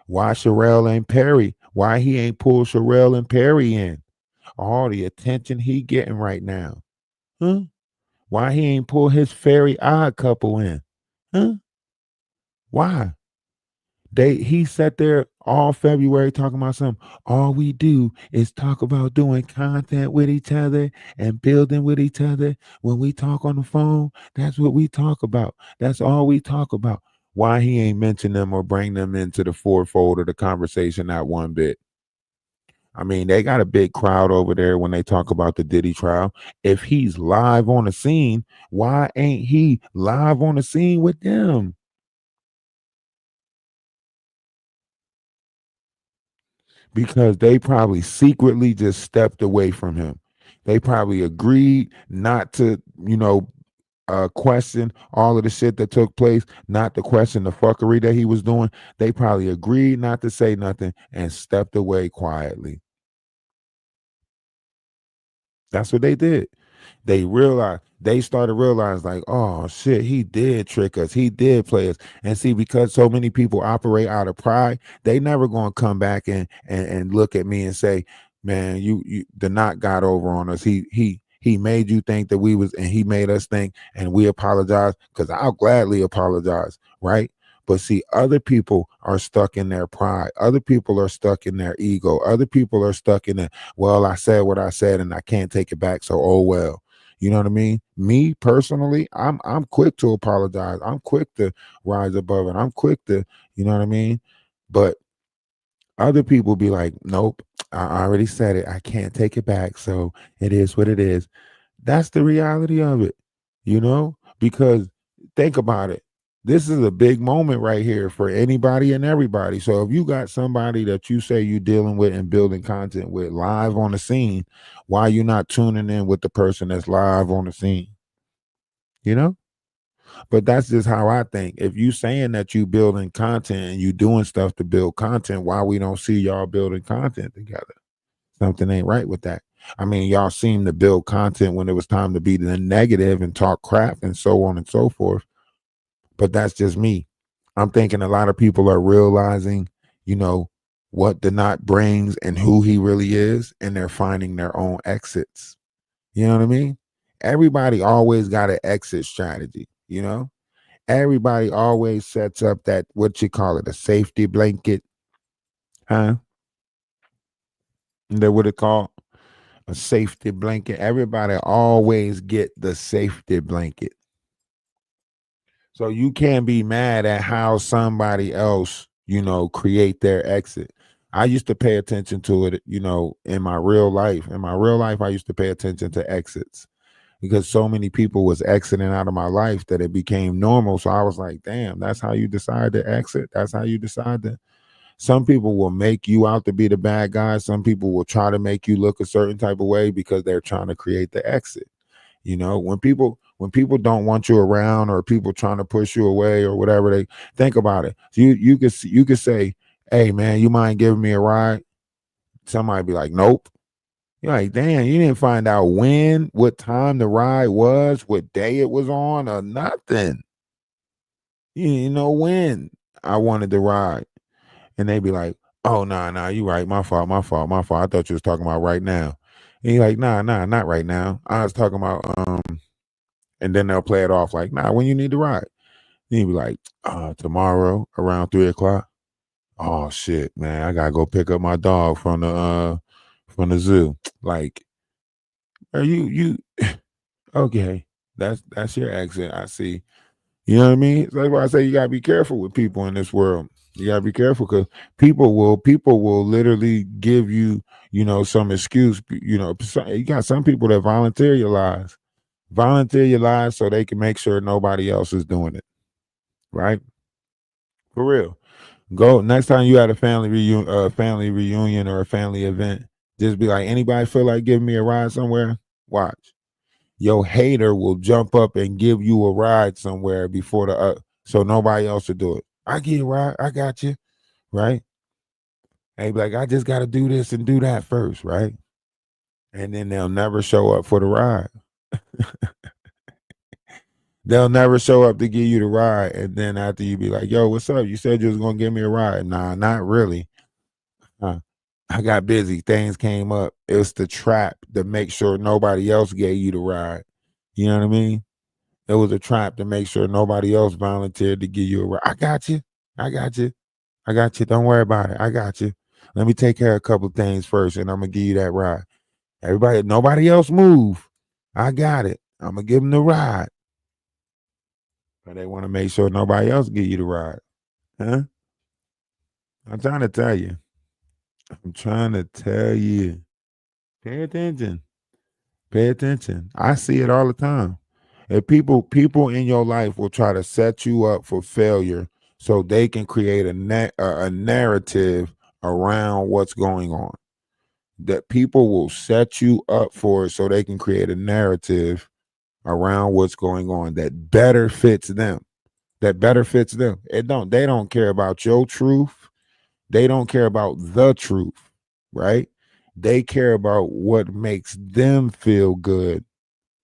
Why Sherelle ain't Perry? Why he ain't pulled Sherelle and Perry in? All the attention he getting right now. Huh? Why he ain't pull his fairy odd couple in? Huh? Why? He sat there all February talking about something. All we do is talk about doing content with each other and building with each other. When we talk on the phone, that's what we talk about. That's all we talk about. Why he ain't mention them or bring them into the fourfold of the conversation, not one bit. I mean, they got a big crowd over there when they talk about the Diddy trial. If he's live on the scene, why ain't he live on the scene with them? Because they probably secretly just stepped away from him. They probably agreed not to, question all of the shit that took place, not to question the fuckery that he was doing, they probably agreed not to say nothing and stepped away quietly. That's what they did. They started realizing like, oh shit, he did trick us, he did play us. And see, because so many people operate out of pride, they never gonna come back and look at me and say, man, you the knot got over on us. He made you think that we was, and he made us think, and we apologize, because I'll gladly apologize, right? But see, other people are stuck in their pride. Other people are stuck in their ego. Other people are stuck in it. Well, I said what I said and I can't take it back. So, oh well. You know what I mean? Me personally, I'm quick to apologize. I'm quick to rise above it. I'm quick to, you know what I mean? But other people be like, nope, I already said it. I can't take it back. So it is what it is. That's the reality of it, you know, because think about it. This is a big moment right here for anybody and everybody. So if you got somebody that you say you dealing with and building content with live on the scene, why you not tuning in with the person that's live on the scene? You know? But that's just how I think. If you saying that you building content and you doing stuff to build content, why we don't see y'all building content together? Something ain't right with that. I mean, y'all seem to build content when it was time to be the negative and talk crap and so on and so forth. But that's just me. I'm thinking a lot of people are realizing, you know, what the knot brings and who he really is, and they're finding their own exits. You know what I mean? Everybody always got an exit strategy, you know? Everybody always sets up that, what you call it, a safety blanket, huh? That what it called? A safety blanket. Everybody always get the safety blanket. So you can't be mad at how somebody else, you know, create their exit. I used to pay attention to it, you know, in my real life. In my real life, I used to pay attention to exits because so many people was exiting out of my life that it became normal. So I was like, damn, that's how you decide to exit. That's how you decide to. Some people will make you out to be the bad guy. Some people will try to make you look a certain type of way because they're trying to create the exit. You know, when people don't want you around, or people trying to push you away or whatever, they think about it. So you could say, hey man, you mind giving me a ride? Somebody be like, nope. You're like, damn, you didn't find out when, what time the ride was, what day it was on, or nothing. You didn't know when I wanted the ride. And they be like, oh, nah, you right. My fault. I thought you was talking about right now. And you're like, nah, not right now. I was talking about, and then they'll play it off like, nah, when you need to ride. Then you be like, tomorrow around 3:00. Oh shit, man, I gotta go pick up my dog from the zoo. Like, are you okay? That's your accent. I see. You know what I mean? That's why I say you gotta be careful with people in this world. You gotta be careful because people will literally give you, you know, some excuse. You know, you got some people that volunteer your lies so they can make sure nobody else is doing it. Right? For real. Go next time you had a family reunion or a family event. Just be like, anybody feel like giving me a ride somewhere? Watch. Your hater will jump up and give you a ride somewhere before so nobody else will do it. I get a ride. I got you. Right? Hey, like, I just got to do this and do that first. Right? And then they'll never show up for the ride. They'll never show up to give you the ride. And then after you be like, yo, what's up? You said you was going to give me a ride. Nah, not really. I got busy. Things came up. It's the trap to make sure nobody else gave you the ride. You know what I mean? It was a trap to make sure nobody else volunteered to give you a ride. I got you. I got you. I got you. Don't worry about it. I got you. Let me take care of a couple of things first, and I'm gonna give you that ride. Nobody else move. I got it. I'm gonna give them the ride. But they want to make sure nobody else give you the ride. Huh? I'm trying to tell you. Pay attention. Pay attention. I see it all the time. If people in your life will try to set you up for failure so they can create a narrative around what's going on. That people will set you up for it so they can create a narrative around what's going on that better fits them. That better fits them. They don't care about your truth. They don't care about the truth, right? They care about what makes them feel good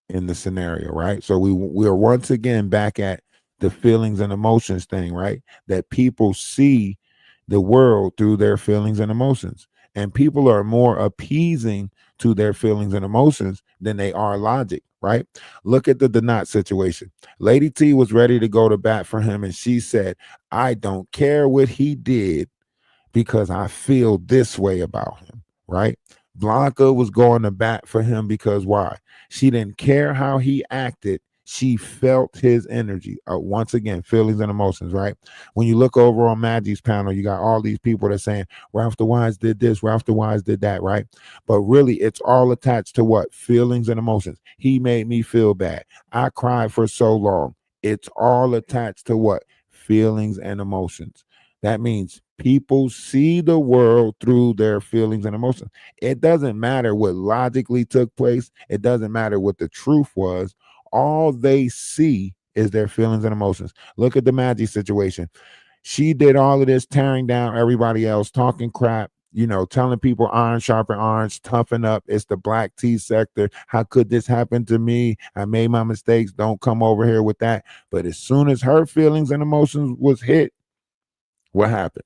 in the scenario, right? So we are once again back at the feelings and emotions thing, right? That people see the world through their feelings and emotions. And people are more appeasing to their feelings and emotions than they are logic, right? Look at the Donat situation. Lady T was ready to go to bat for him, and she said, I don't care what he did because I feel this way about him, right? Blanca was going to bat for him because why? She didn't care how he acted. She felt his energy. Once again, feelings and emotions, right? When you look over on Maggie's panel, you got all these people that are saying Ralph DaWise did this, Ralph DaWise did that, right? But really, it's all attached to what? Feelings and emotions. He made me feel bad. I cried for so long. It's all attached to what? Feelings and emotions. That means people see the world through their feelings and emotions. It doesn't matter what logically took place, it doesn't matter what the truth was. All they see is their feelings and emotions. Look at the Maggie situation. She did all of this tearing down everybody else, talking crap, telling people iron sharpen irons, toughen up. It's the black tea sector. How could this happen to me? I made my mistakes. Don't come over here with that. But as soon as her feelings and emotions was hit, what happened?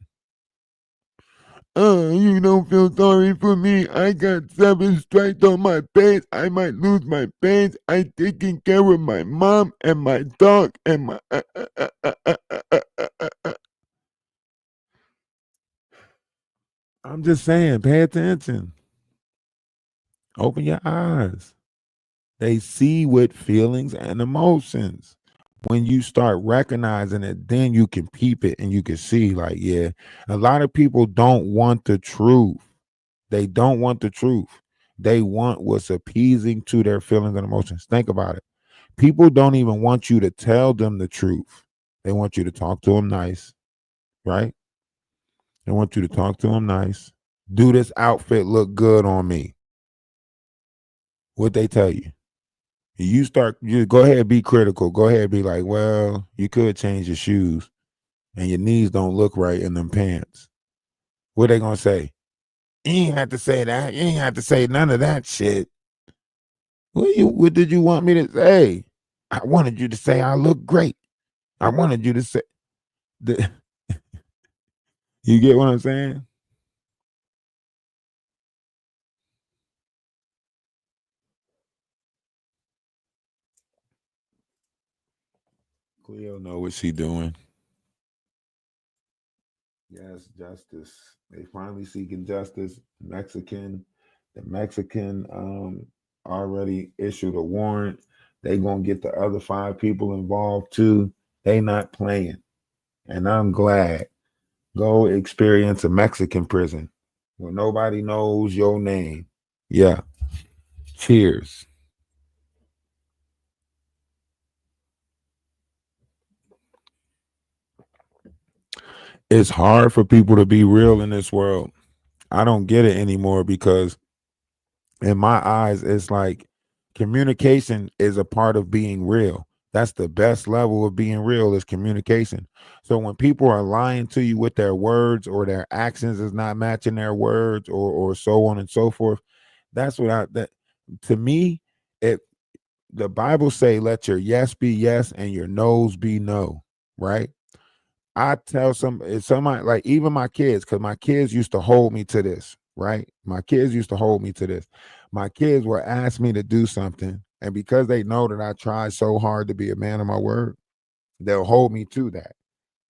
You don't feel sorry for me. I got 7 strikes on my face. I might lose my face. I taking care of my mom and my dog and my. I'm just saying, pay attention. Open your eyes. They see with feelings and emotions. When you start recognizing it, then you can peep it and you can see, like, yeah, a lot of people don't want the truth. They don't want the truth. They want what's appeasing to their feelings and emotions. Think about it. People don't even want you to tell them the truth. They want you to talk to them nice, right? They want you to talk to them nice. Do this outfit look good on me? What they tell you? You go ahead, be critical. Go ahead, be like, well, you could change your shoes and your knees don't look right in them pants. What they gonna say? You ain't have to say that. You ain't have to say none of that shit. What did you want me to say? I wanted you to say I look great. I wanted you to say the, you get what I'm saying? Cleo know what she doing. Yes, justice. They finally seeking justice. The Mexican already issued a warrant. They gonna get the other 5 people involved too. They not playing. And I'm glad. Go experience a Mexican prison where nobody knows your name. Yeah. Cheers. It's hard for people to be real in this world. I don't get it anymore because in my eyes, it's like communication is a part of being real. That's the best level of being real is communication. So when people are lying to you with their words or their actions is not matching their words or so on and so forth, that's what that to me, it the Bible say let your yes be yes and your no's be no, right? I tell if somebody like even my kids, because my kids used to hold me to this, right? My kids used to hold me to this. My kids will ask me to do something, and because they know that I try so hard to be a man of my word, they'll hold me to that.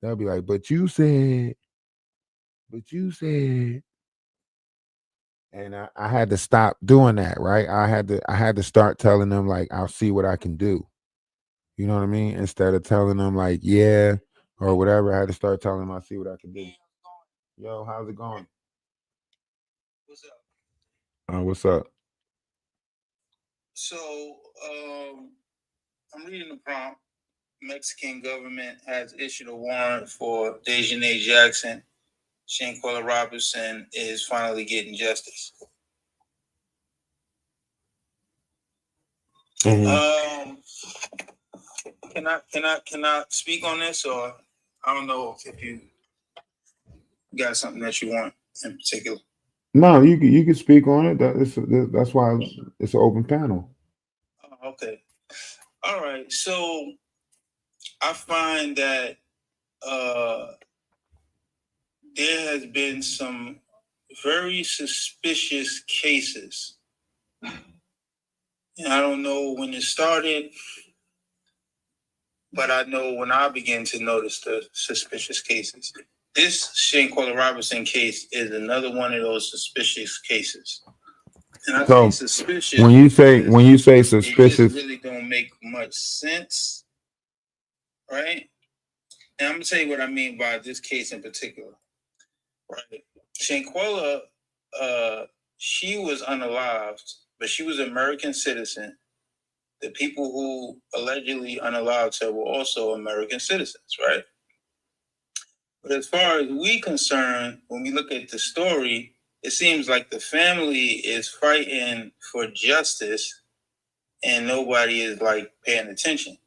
They'll be like, but you said, and I had to stop doing that, right? I had to start telling them like I'll see what I can do. You know what I mean? Instead of telling them like, yeah, or whatever, I had to start telling them I'll see what I can do. Yo, how's it going? What's up? So I'm reading the prompt. Mexican government has issued a warrant for Dejanay Jackson. Shanquella Robinson is finally getting justice. Mm-hmm. Can I speak on this, or I don't know if you got something that you want in particular? No, you can speak on it. That's why it's an open panel. Okay. All right. So I find that there has been some very suspicious cases. And I don't know when it started, but I know when I began to notice the suspicious cases. This Shanquella Robinson case is another one of those suspicious cases. And I So say suspicious when you say it suspicious, just really don't make much sense, right? And I'm gonna tell you what I mean by this case in particular. Right. Shanquella, she was unalived, but she was an American citizen. The people who allegedly unalived her were also American citizens, right? But as far as we concerned, when we look at the story, it seems like the family is fighting for justice and nobody is like paying attention.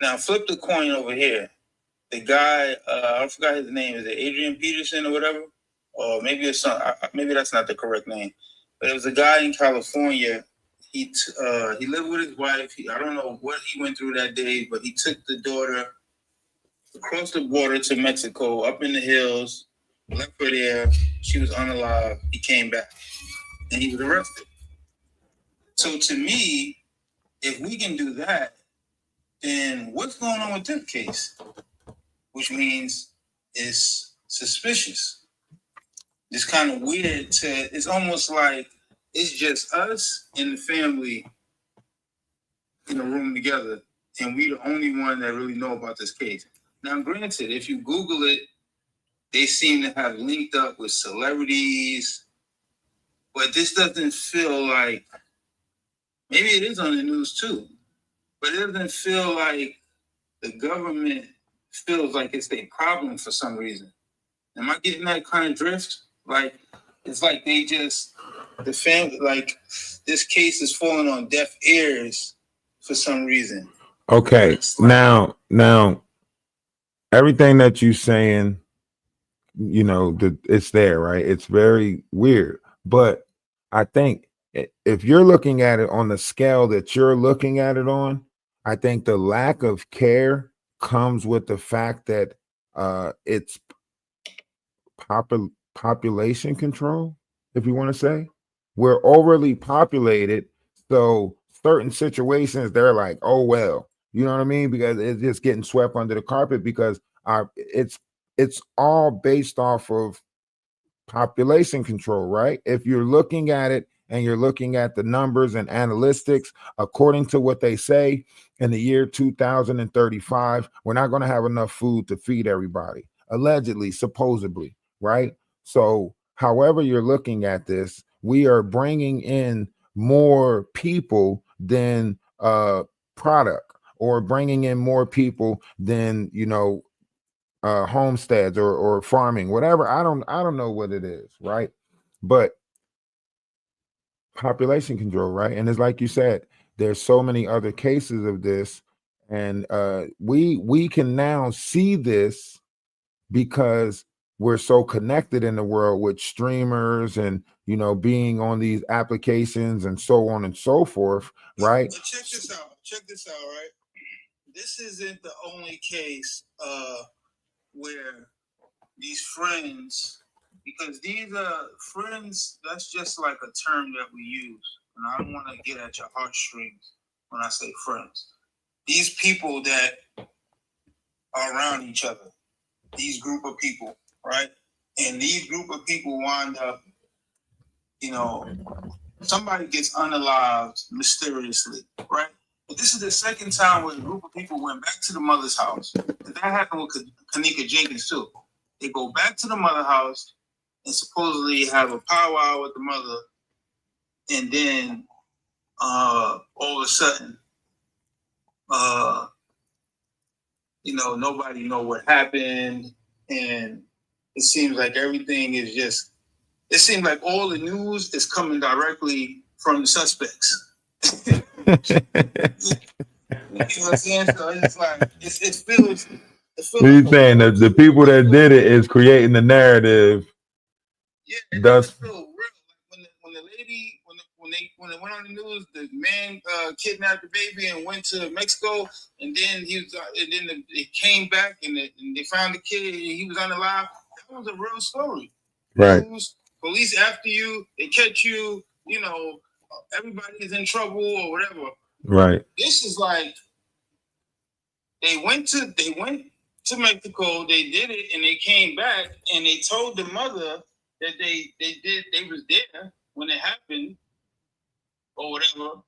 Now flip the coin over here. The guy, I forgot his name. Is it Adrian Peterson or whatever? Or maybe it's maybe that's not the correct name. But it was a guy in California. He lived with his wife. I don't know what he went through that day, but he took the daughter across the border to Mexico, up in the hills, left her there. She was unalive. He came back, and he was arrested. So to me, if we can do that, then what's going on with this case? Which means it's suspicious. It's kind of weird it's almost like it's just us and the family in a room together, and we the only one that really know about this case. Now, granted, if you Google it, they seem to have linked up with celebrities, but this doesn't feel like, maybe it is on the news too, but it doesn't feel like the government feels like it's their problem for some reason. Am I getting that kind of drift? Like, it's like they just, the family, like, this case is falling on deaf ears for some reason. okay. Like, now, everything that you're saying, it's there, right? It's very weird, but I think if you're looking at it on the scale that you're looking at it on, I think the lack of care comes with the fact that it's population control, if you want to say. We're overly populated, so certain situations they're like, oh well, you know what I mean, because it's just getting swept under the carpet because it's all based off of population control, right? If you're looking at it and you're looking at the numbers and analytics, according to what they say, in the year 2035, we're not going to have enough food to feed everybody, allegedly, supposedly, right? So, however you're looking at this, we are bringing in more people than product, or bringing in more people than homesteads or farming, whatever. I don't know what it is, right? But population control, right? And it's like you said, there's so many other cases of this, and we can now see this because we're so connected in the world with streamers and being on these applications and so on and so forth, right? But check this out, right? This isn't the only case where these friends, because these are friends, that's just like a term that we use. And I don't want to get at your heartstrings when I say friends. These people that are around each other, these group of people, right? And these group of people wind up, somebody gets unalived mysteriously, right? But this is the second time where a group of people went back to the mother's house. That happened with Kanika Jenkins too. They go back to the mother house and supposedly have a powwow with the mother, and then all of a sudden, nobody know what happened, and it seems like everything is just. It seems like all the news is coming directly from the suspects. You know what I'm saying? So it's like it feels He's like saying that the people that did it is creating the narrative. yeah, it Thus, doesn't feel real. Like when the lady when it went on the news, the man kidnapped the baby and went to Mexico, and then he came back and they found the kid and he was unalive. That was a real story. right. Police after you, they catch you. You know, everybody is in trouble or whatever. Right. This is like they went to Mexico, they did it, and they came back and they told the mother that they was there when it happened or whatever,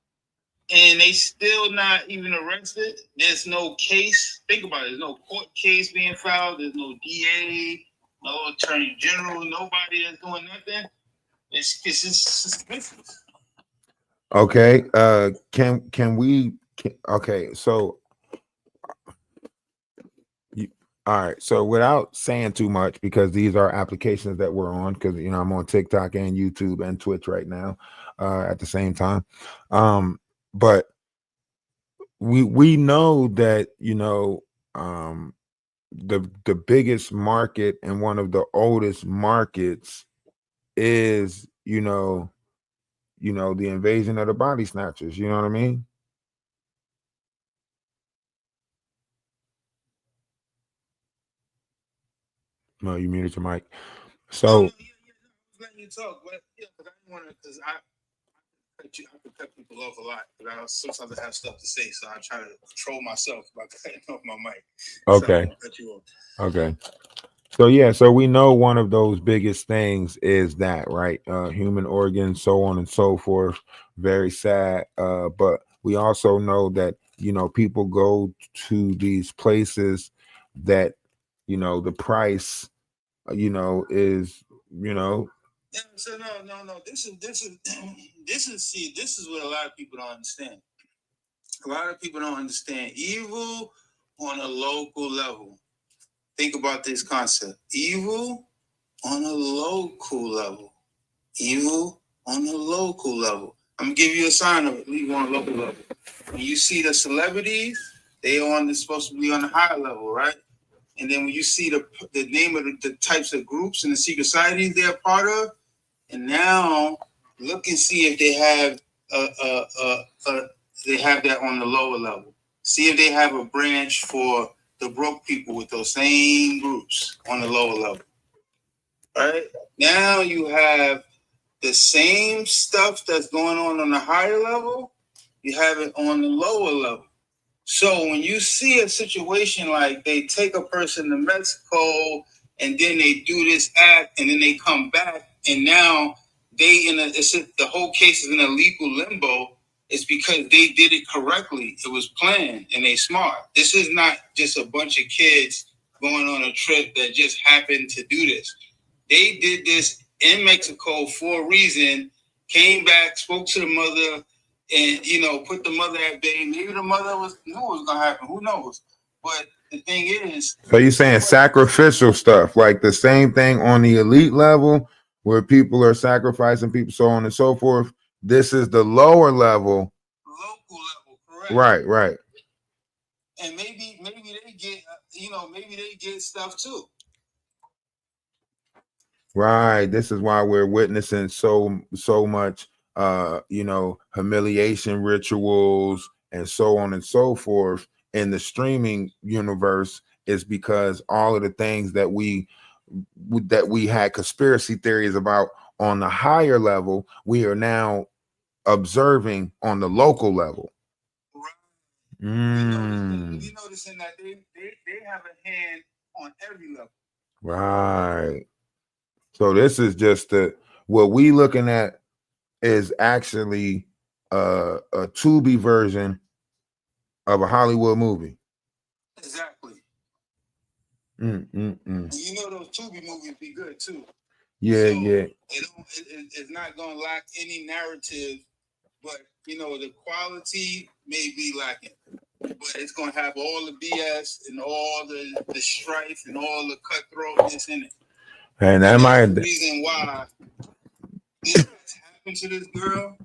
and they still not even arrested. There's no case. Think about it. There's no court case being filed. There's no DA, no attorney general, nobody that's doing nothing. It's just suspicious. Okay. Okay. So, all right. So, without saying too much, because these are applications that we're on, because I'm on TikTok and YouTube and Twitch right now, at the same time. But we know that the biggest market and one of the oldest markets is the invasion of the body snatchers. You know what I mean? No, you muted your mic. So I was letting you talk, but because I didn't want to, because I could cut people off a lot. Because sometimes I have stuff to say, so I try to control myself by cutting off my mic. okay, So cut you off. okay. So yeah, so we know one of those biggest things is that, right? Human organs, so on and so forth. Very sad. But we also know that people go to these places that the price is Yeah, so no. This is what a lot of people don't understand. A lot of people don't understand evil on a local level. Think about this concept. Evil on a local level. Evil on a local level. I'm gonna give you a sign of it. Evil on a local level. When you see the celebrities, they're supposed to be on a higher level, right? And then when you see the name of the types of groups and the secret societies they're a part of, and now look and see if they have they have that on the lower level. See if they have a branch for the broke people with those same groups on the lower level. Right? Now you have the same stuff that's going on the higher level, you have it on the lower level. So when you see a situation like they take a person to Mexico and then they do this act and then they come back and now the whole case is in a legal limbo, it's because they did it correctly. It was planned and they smart. This is not just a bunch of kids going on a trip that just happened to do this. They did this in Mexico for a reason, came back, spoke to the mother, and put the mother at bay. Maybe the mother knew what was gonna happen. Who knows? But the thing is, so you're saying sacrificial stuff, like the same thing on the elite level where people are sacrificing people, so on and so forth. This is the lower level. Local level, correct? Right. And maybe they get maybe they get stuff too. Right. This is why we're witnessing so much humiliation rituals and so on and so forth in the streaming universe, is because all of the things that we had conspiracy theories about on the higher level, we are now observing on the local level. Right. You noticing that they have a hand on every level. Right. So this is just what we looking at is actually a Tubi version of a Hollywood movie. Exactly. Mm. And those Tubi movies be good too. Yeah, so yeah. It's not gonna lack any narrative, but the quality may be lacking. But it's gonna have all the BS and all the strife and all the cutthroatness in it. And that might the reason why this happened to this girl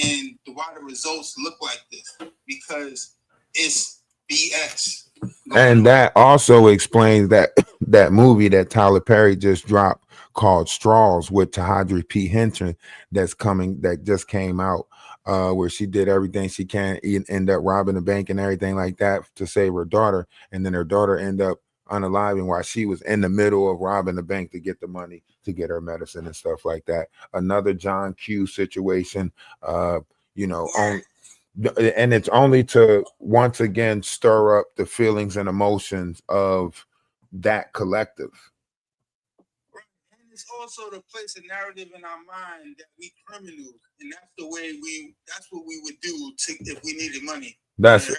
and why the results look like this, because it's BS. And that also explains that movie that Tyler Perry just dropped called Straws with Taraji P. Henson that just came out, where she did everything she can, end up robbing the bank and everything like that to save her daughter, and then her daughter end up unaliving while she was in the middle of robbing the bank to get the money to get her medicine and stuff like that. Another John Q situation, you know, on. And it's only to once again stir up the feelings and emotions of that collective. And it's also to place a narrative in our mind that we criminals, and that's what we would do if we needed money. That's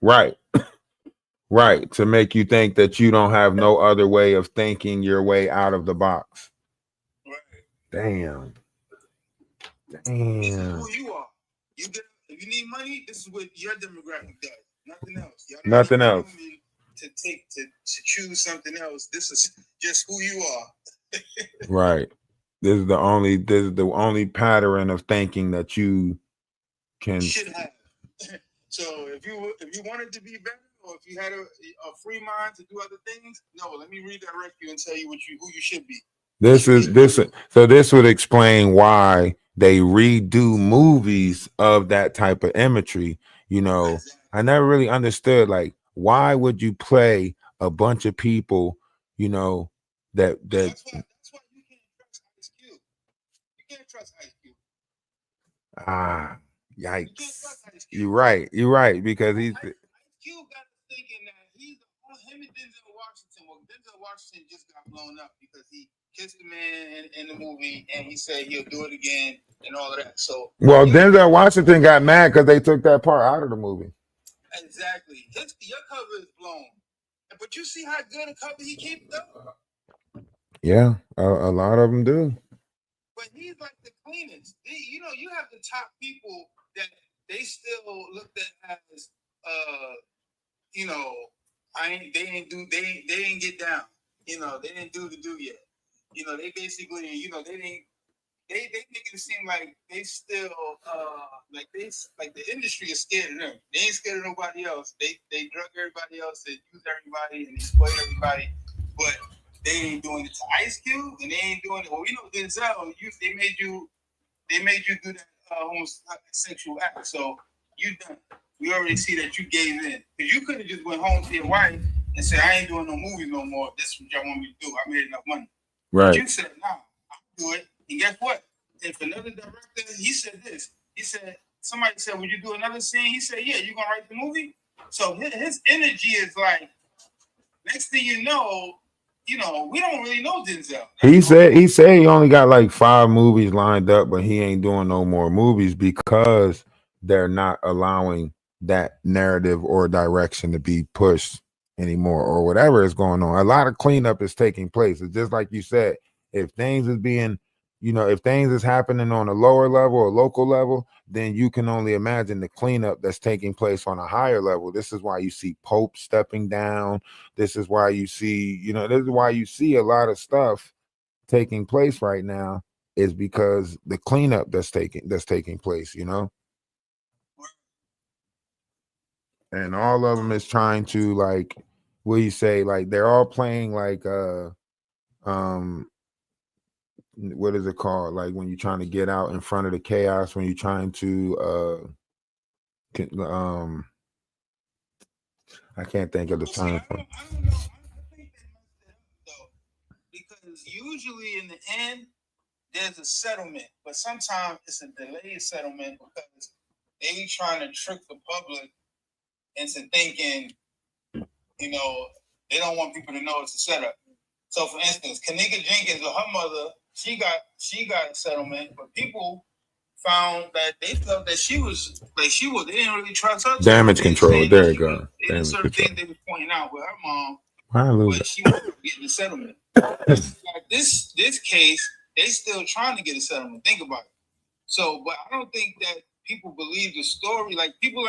right. Right. To make you think that you don't have no other way of thinking your way out of the box. Right. Damn. This is who you are. If you need money, this is what your demographic does. Nothing else. Nothing else. To choose something else. This is just who you are. Right. This is the only pattern of thinking that you should have. So if you wanted to be better, or if you had a free mind to do other things, no, let me redirect you and tell you who you should be. So this would explain why they redo movies of that type of imagery. You know, exactly. I never really understood, like, why would you play a bunch of people, you know, that that's why you can't trust Ice Cube. You can't trust Ice Cube. Yikes. You're right, because he's Ice Cube got us thinking that him and Denzel Washington. Well, Denzel Washington just got blown up because he kissed the man in the movie, and he said he'll do it again and all of that. So, well, Denzel Washington got mad because they took that part out of the movie. Exactly. Your cover is blown, but you see how good a cover he keeps though. Yeah, a lot of them do. But he's like the cleanest. You have the top people that they still looked at as, they didn't get down. They didn't do the do yet. They basically, they make it seem like they still, like the industry is scared of them. They ain't scared of nobody else. They drug everybody else, they use everybody, and exploit everybody. But they ain't doing it to Ice Cube, and they ain't doing it. Well, Denzel, they made you do that homosexual act. So you done. We already see that you gave in, because you could have just went home to your wife and said, "I ain't doing no movies no more. This is what y'all want me to do. I made enough money." Right. But you said, "Nah, I'll do it." And guess what? If another director, he said this. He said, somebody said, "Would you do another scene?" He said, "Yeah, you gonna write the movie?" So his energy is like, next thing you know, we don't really know Denzel. He said he only got like 5 movies lined up, but he ain't doing no more movies because they're not allowing that narrative or direction to be pushed anymore, or whatever is going on. A lot of cleanup is taking place. It's just like you said, if things is being, if things is happening on a lower level or local level, then you can only imagine the cleanup that's taking place on a higher level. This is why you see Pope stepping down. This is why you see, this is why you see a lot of stuff taking place right now, is because the cleanup that's taking place, and all of them is trying to, like, what do you say, like, they're all playing like what is it called, like when you're trying to get out in front of the chaos, when you're trying to I can't think of the term. I don't know. I think they messed it up though, because usually in the end there's a settlement, but sometimes it's a delayed settlement because they trying to trick the public into thinking, they don't want people to know it's a setup. So, for instance, Kanika Jenkins or her mother, she got a settlement, but people found that they felt that they didn't really trust her. Damage control. There you go. There's certain things they were pointing out with her mom, but she wasn't getting the settlement. Like this case, they still trying to get a settlement. Think about it. So, but I don't think that people believe the story. Like people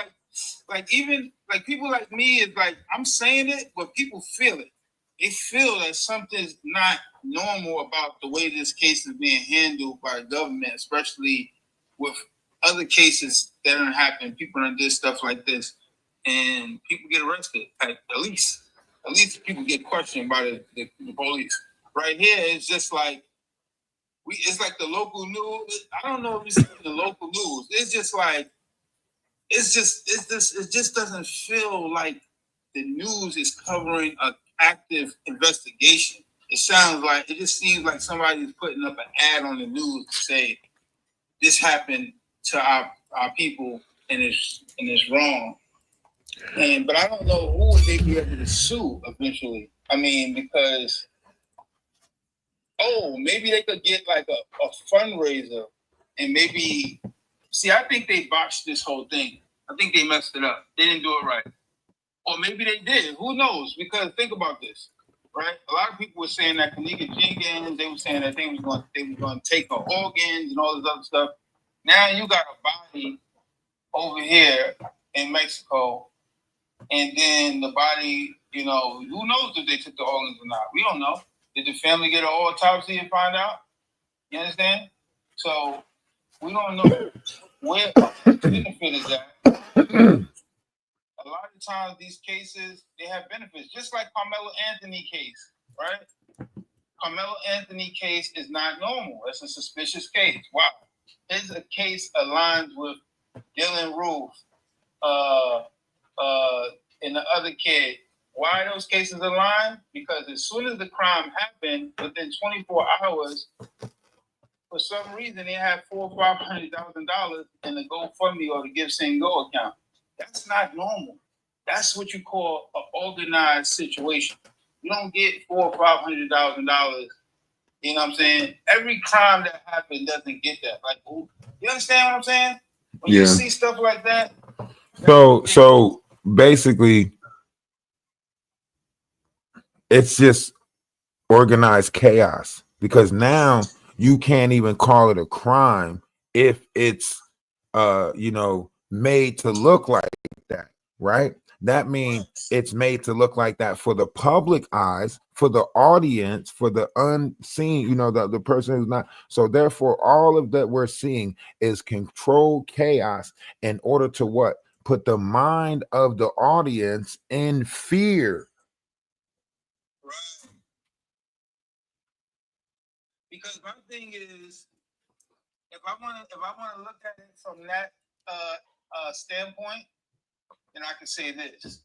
even people like me is like, I'm saying it, but people feel it. They feel that something's not normal about the way this case is being handled by the government, especially with other cases that don't happen. People done did stuff like this, and people get arrested. At least people get questioned by the police. Right here, it's just like it's like the local news. I don't know if it's the local news. It's just like it just doesn't feel like the news is covering an active investigation. It just seems like somebody's putting up an ad on the news to say this happened to our people and it's wrong. But I don't know who would they be able to sue eventually. I mean, because maybe they could get like a fundraiser and maybe I think they botched this whole thing. I think they messed it up. They didn't do it right. Or maybe they did. Who knows? Because think about this, right? A lot of people were saying that Kanika Jenkins, they were saying that they was going to take her organs and all this other stuff. Now you got a body over here in Mexico, and then the body, who knows if they took the organs or not? We don't know. Did the family get an autopsy and find out? You understand? So we don't know where the benefit is at. A lot of times these cases, they have benefits, just like Carmelo Anthony case, right? Carmelo Anthony case is not normal. It's a suspicious case. Wow. His case aligns with Dylan Roof and the other kid. Why those cases align? Because as soon as the crime happened, within 24 hours, for some reason, they had $400,000 or $500,000 in the GoFundMe or the Give Send Go account. That's not normal. That's what you call an organized situation. You don't get $400,000 or $500,000. You know what I'm saying? Every crime that happened doesn't get that. Like, you understand what I'm saying? When you see stuff like that. So basically, it's just organized chaos, because now you can't even call it a crime if it's made to look like that, right? That means it's made to look like that for the public eyes, for the audience, for the unseen, the person who's not. So therefore, all of that we're seeing is controlled chaos in order to what? Put the mind of the audience in fear. Right. Because my thing is, if I want to look at it from that standpoint, then I can say this: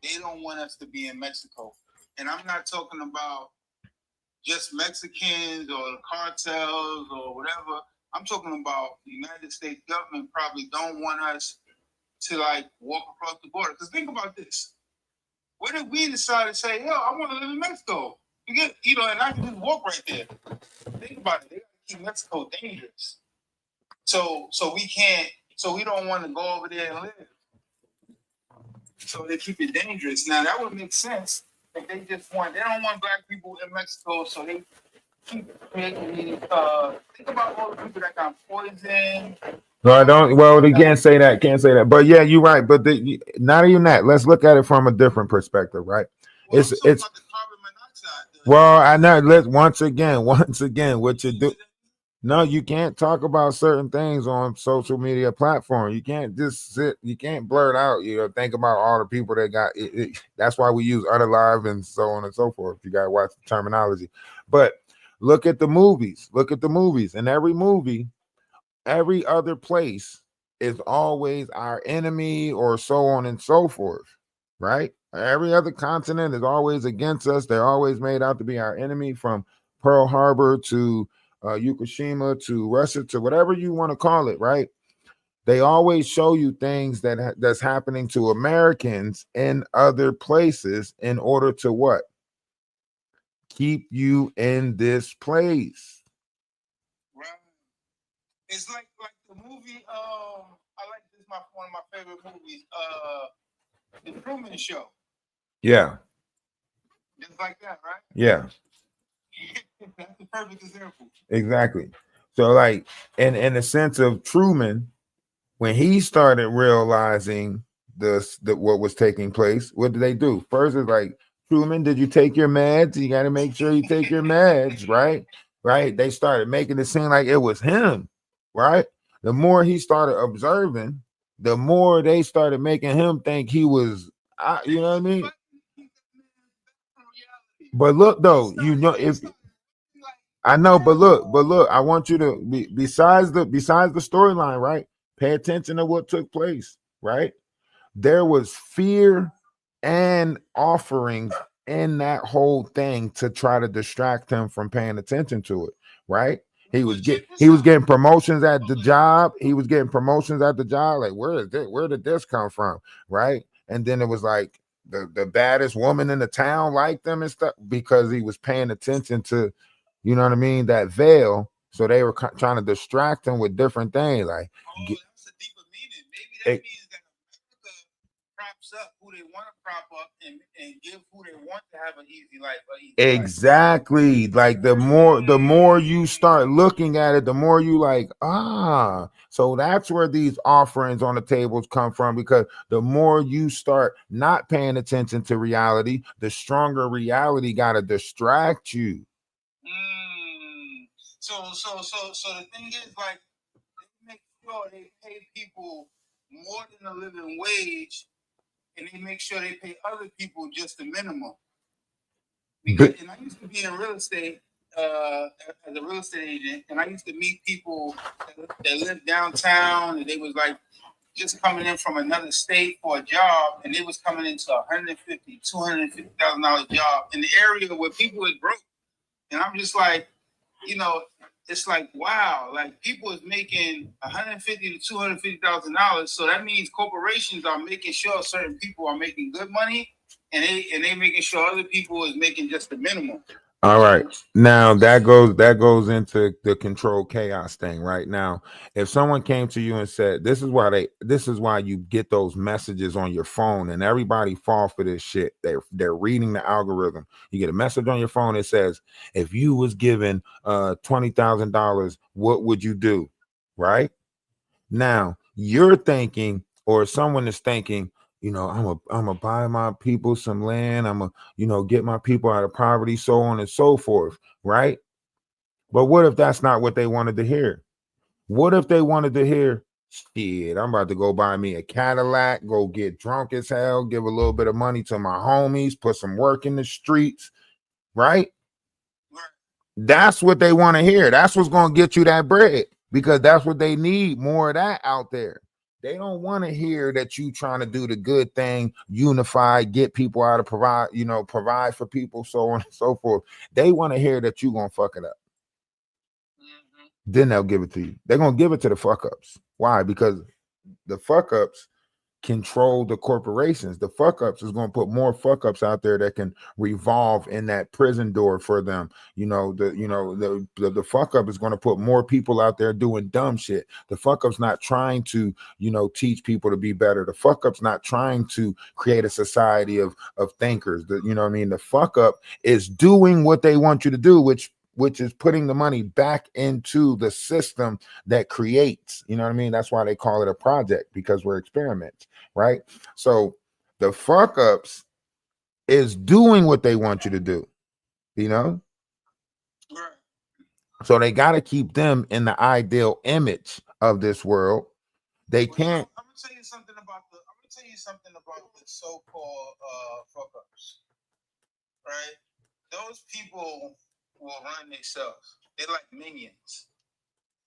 they don't want us to be in Mexico, and I'm not talking about just Mexicans or the cartels or whatever. I'm talking about the United States government probably don't want us to like walk across the border. Because think about this: what if we decide to say, "Yo, I want to live in Mexico"? And I can just walk right there. Think about it. They gotta keep Mexico dangerous. So we don't want to go over there and live. So they keep it dangerous. Now that would make sense if they don't want black people in Mexico, so they keep making think about all the people that got poisoned. No, I don't. Well, they can't say that. But yeah, you're right. But not even that. Let's look at it from a different perspective, right? Well, it's about the carbon monoxide. Well, I know. Once again, what you do. No, you can't talk about certain things on social media platform. You can't just sit. You can't blurt out. Think about all the people that got it. That's why we use unalive and so on and so forth. You gotta watch the terminology. But look at the movies. In every movie, every other place is always our enemy, or so on and so forth. Right? Every other continent is always against us. They're always made out to be our enemy, from Pearl Harbor to Fukushima to Russia to whatever you want to call it, right? They always show you things that's happening to Americans in other places in order to what? Keep you in this place. Right. It's like the movie. I like this. One of my favorite movies. The Truman Show. Yeah. Just like that, right? Yeah. That's the perfect example. Exactly. So, like, in the sense of Truman, when he started realizing what was taking place, what did they do? First, it's like, Truman, did you take your meds? You got to make sure you take your meds, right? Right. They started making it seem like it was him, right? the more he started observing, the more they started making him think he was, you know what I mean? But look though, you know, if I know, but look, I want you to besides the storyline, right? Pay attention to what took place, right? There was fear and offerings in that whole thing to try to distract him from paying attention to it, right? He was getting promotions at the job. He was getting promotions at the job. Like, where did this come from? Right. And then it was like the baddest woman in the town liked him and stuff because he was paying attention to, you know what I mean, that veil. So they were trying to distract him with different things. Like, that's a deeper meaning. Maybe that means that America props up who they want to prop up and give who they want to have an easy life. Exactly. Like the more you start looking at it, the more you like, so that's where these offerings on the tables come from, because the more you start not paying attention to reality, the stronger reality got to distract you. So the thing is, like, they make sure they pay people more than a living wage, and they make sure they pay other people just the minimum. Because, and I used to be in real estate as a real estate agent, and I used to meet people that lived downtown, and they was like just coming in from another state for a job, and they was coming into $150,000-$250,000 job in the area where people is broke. And I'm just like, you know, it's like, wow, like people is making $150,000 to $250,000. So that means corporations are making sure certain people are making good money, and they making sure other people is making just the minimum. All right. Now that goes into the control chaos thing right now. If someone came to you and said, this is why you get those messages on your phone, and everybody fall for this shit. They're reading the algorithm. You get a message on your phone that says, if you was given $20,000, what would you do? Right? Now you're thinking, or someone is thinking, you know, I'm gonna buy my people some land. I'm gonna, you know, get my people out of poverty, so on and so forth, right? But what if that's not what they wanted to hear? What if they wanted to hear, shit, I'm about to go buy me a Cadillac, go get drunk as hell, give a little bit of money to my homies, put some work in the streets, right? That's what they want to hear. That's what's gonna get you that bread, because that's what they need, more of that out there. They don't want to hear that you trying to do the good thing, unify, get people out of provide for people, so on and so forth. They want to hear that you gonna fuck it up. Then they'll give it to you. They're gonna give it to the fuck ups. Why? Because the fuck ups control the corporations. The fuck ups is going to put more fuck ups out there that can revolve in that prison door for them. The fuck up is going to put more people out there doing dumb shit. The fuck up's not trying to, teach people to be better. The fuck up's not trying to create a society of thinkers. The fuck up is doing what they want you to do, which is putting the money back into the system that creates, that's why they call it a project, because we're experiments, right? So the fuck ups is doing what they want you to do, so they got to keep them in the ideal image of this world. They can't. I'm gonna tell you something about the so-called fuck ups, right? Those people will run themselves. They're like minions,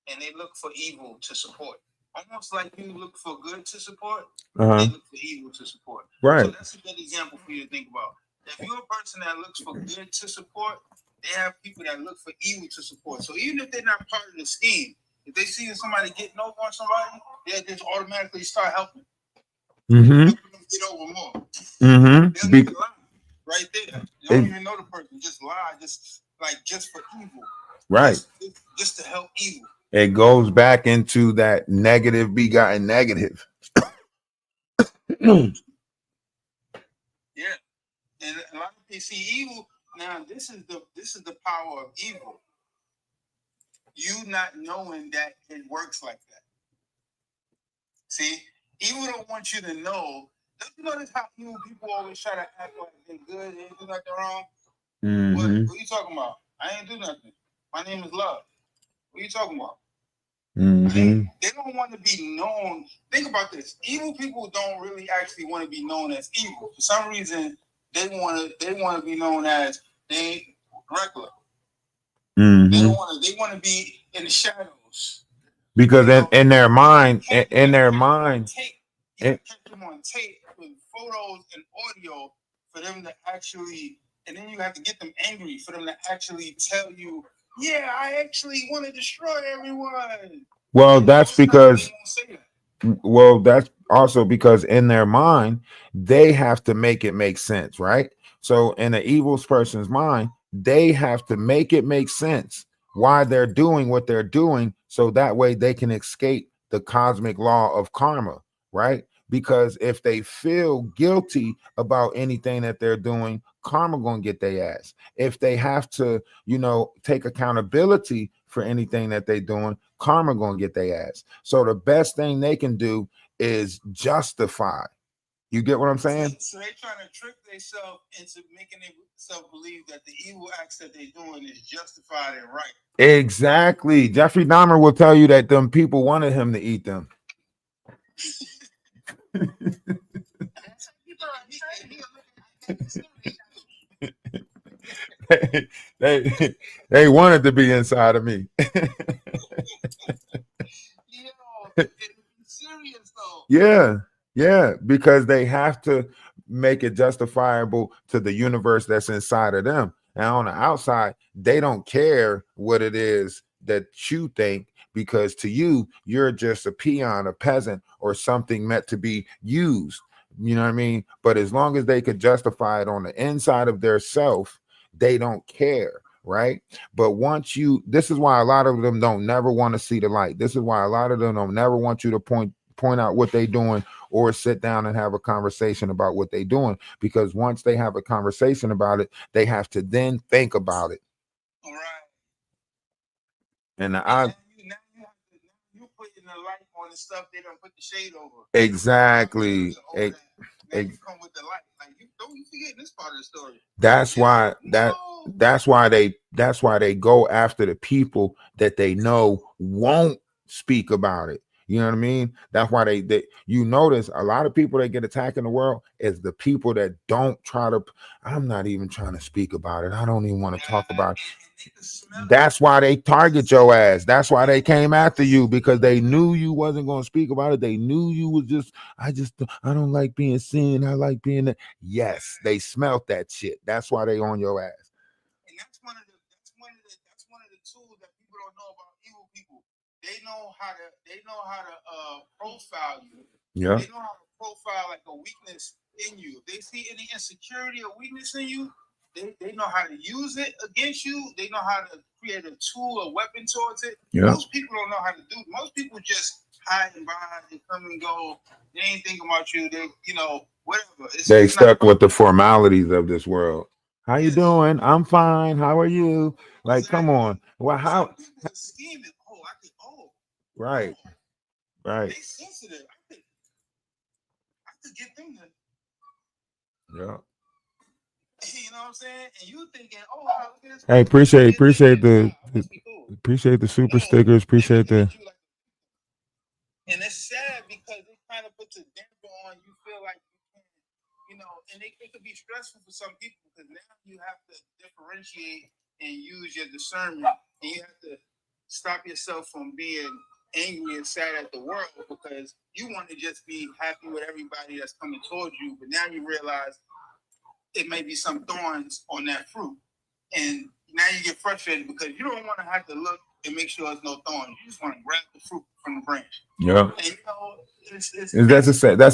and they look for evil to support. Almost like you look for good to support, they look for evil to support. Right. So that's a good example for you to think about. If you're a person that looks for good to support, they have people that look for evil to support. So even if they're not part of the scheme, if they see somebody getting over on somebody, they'll just automatically start helping. Mm-hmm. Helping them get over more. Mm-hmm. They'll just lie right there. You don't even know the person. Just lie, just for evil. Right. Just to help evil. It goes back into that negative begotten negative. Yeah. And a lot of people see evil. Now, this is the power of evil. You not knowing that it works like that. See, evil don't want you to know. Don't you notice how evil people always try to act like they're good, they ain't do nothing wrong? Mm-hmm. What are you talking about? I ain't do nothing. My name is Love. What are you talking about? Mhm. They don't want to be known. Think about this. Evil people don't really actually want to be known as evil. For some reason, they want to be known as they regular. Mhm. They want to be in the shadows. Because You know, in their mind, you in their catch mind, them on tape with photos and audio for them to actually, and then you have to get them angry for them to actually tell you, yeah, I actually want to destroy everyone. well, And that's most times because they won't say that. well, that's also because in their mind, they have to make it make sense, right? So in an evil person's mind, they have to make it make sense why they're doing what they're doing, so that way they can escape the cosmic law of karma, right? Because if they feel guilty about anything that they're doing, karma gonna get their ass. If they have to, take accountability for anything that they're doing, karma gonna get their ass. So the best thing they can do is justify. You get what I'm saying? So they're trying to trick themselves into making themselves believe that the evil acts that they're doing is justified and right. Exactly. Jeffrey Dahmer will tell you that them people wanted him to eat them. they wanted to be inside of me. Serious though. Yeah, because they have to make it justifiable to the universe that's inside of them. And on the outside, they don't care what it is that you think, because to you, you're just a peon, a peasant, or something meant to be used. You know what I mean? But as long as they could justify it on the inside of their self, they don't care, right? But this is why a lot of them don't never want to see the light. This is why a lot of them don't never want you to point out what they're doing, or sit down and have a conversation about what they're doing, because once they have a conversation about it, they have to then think about it. All right. And now you putting the light on the stuff they don't put the shade over. Exactly. Now you come with the light. Like, don't you forget this part of the story. That's why they go after the people that they know won't speak about it. You know what I mean? That's why they you notice a lot of people that get attacked in the world is the people that don't try to. I'm not even trying to speak about it. I don't even want to talk about it. That's why they target your ass. That's why they came after you, because they knew you wasn't going to speak about it. They knew you was just, I don't like being seen. I like being yes, they smelt that shit. That's why they on your ass. And that's one of the tools that people don't know about evil people. They know how to profile you. Yeah. They know how to profile like a weakness in you. If they see any insecurity or weakness in you, they know how to use it against you. They know how to create a tool, a weapon towards it. Yeah. Most people don't know how to do it. Most people just hide and behind and come and go. They ain't thinking about you. They, whatever. They stuck with the formalities of this world. How you doing? I'm fine. How are you? Like, exactly. Come on. Well, how? Some people are scheming. Right. Right. They sensitive. I could get them to. Yeah. You know what I'm saying? And you thinking, look at this. Hey, appreciate the super stickers. Appreciate the. And it's sad because it kind of puts a damper on. You feel like you can't, and it could be stressful for some people, because now you have to differentiate and use your discernment, and you have to stop yourself from being angry and sad at the world, because you want to just be happy with everybody that's coming towards you, but now you realize it may be some thorns on that fruit, and now you get frustrated because you don't want to have to look and make sure there's no thorns. You just want to grab the fruit from the branch. Yeah. And that's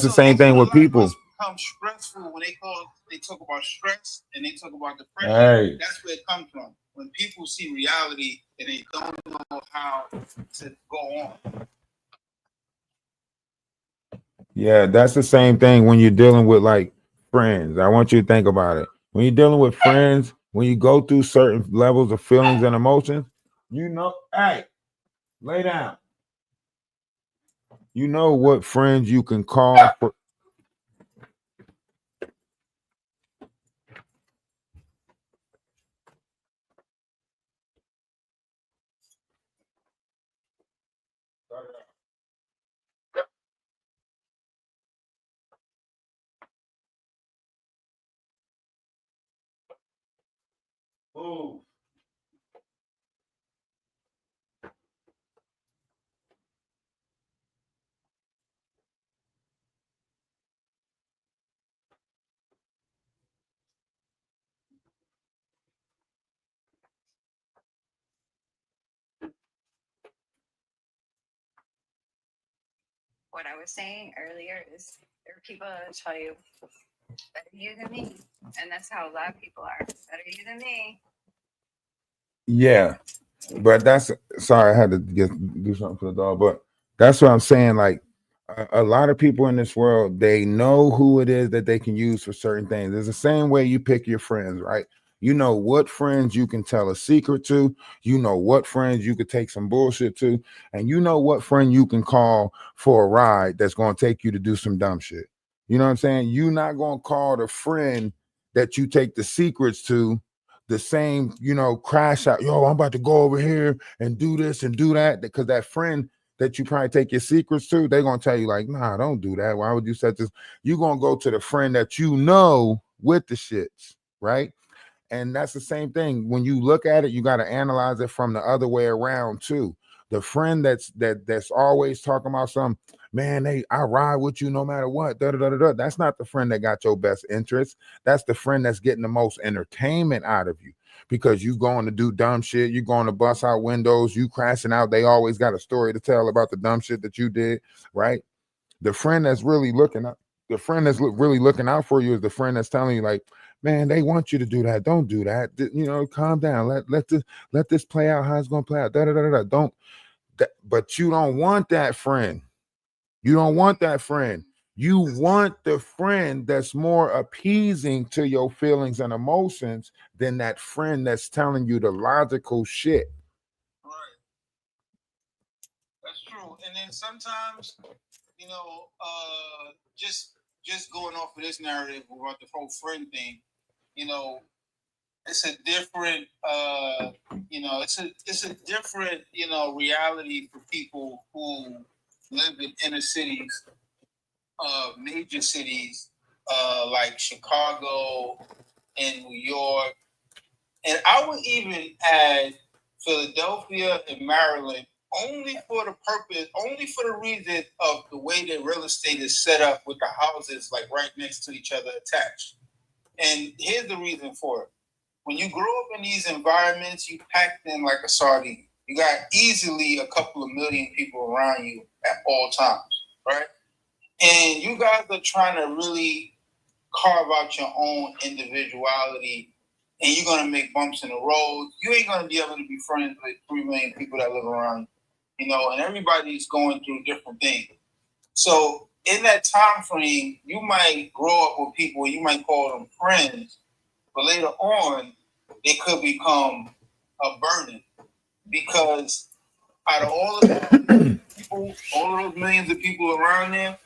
the same thing with people. Become stressful when they talk about stress and they talk about depression. Hey. That's where it comes from. When people see reality and they don't know how to go on. Yeah, that's the same thing when you're dealing with like friends. I want you to think about it. When you're dealing with friends, when you go through certain levels of feelings and emotions, hey, lay down. You know what friends you can call for. what I was saying earlier is there are people that tell you better you than me, and that's how a lot of people are. Better you than me. Yeah, but that's sorry, I had to do something for the dog, but that's what I'm saying. Like a lot of people in this world, they know who it is that they can use for certain things. It's the same way you pick your friends, right? You know what friends you can tell a secret to, you know what friends you could take some bullshit to, and you know what friend you can call for a ride that's going to take you to do some dumb shit. You know what I'm saying? You're not going to call the friend that you take the secrets to the same, crash out. Yo, I'm about to go over here and do this and do that, because that friend that you probably take your secrets to, they're gonna tell you like, nah, don't do that. Why would you set this? You're gonna go to the friend that you know with the shits, right? And that's the same thing. When you look at it, you got to analyze it from the other way around too. The friend that's always talking about some, man, I ride with you no matter what. Da, da, da, da, da. That's not the friend that got your best interest. That's the friend that's getting the most entertainment out of you, because you going to do dumb shit. You going to bust out windows. You crashing out. They always got a story to tell about the dumb shit that you did, right? The friend that's really looking up, the friend that's really looking out for you is the friend that's telling you like, man, they want you to do that. Don't do that. Calm down. Let this play out how it's gonna play out. Da, da, da, da, da. Don't. But you don't want that friend. You don't want that friend. You want the friend that's more appeasing to your feelings and emotions than that friend that's telling you the logical shit. Right. That's true. And then sometimes, just going off of this narrative about the whole friend thing, it's a different it's a different reality for people who live in inner cities, major cities like Chicago and New York, and I would even add Philadelphia and Maryland, only for the reason of the way that real estate is set up with the houses like right next to each other attached. And here's the reason for it. When you grow up in these environments, you packed in like a sardine. You got easily a couple of million people around you at all times, right? And you guys are trying to really carve out your own individuality, and you're going to make bumps in the road. You ain't going to be able to be friends with 3 million people that live around you, and everybody's going through different things. So in that time frame, you might grow up with people, you might call them friends, but later on, they could become a burden, because out of all of those people, all of those millions of people around them,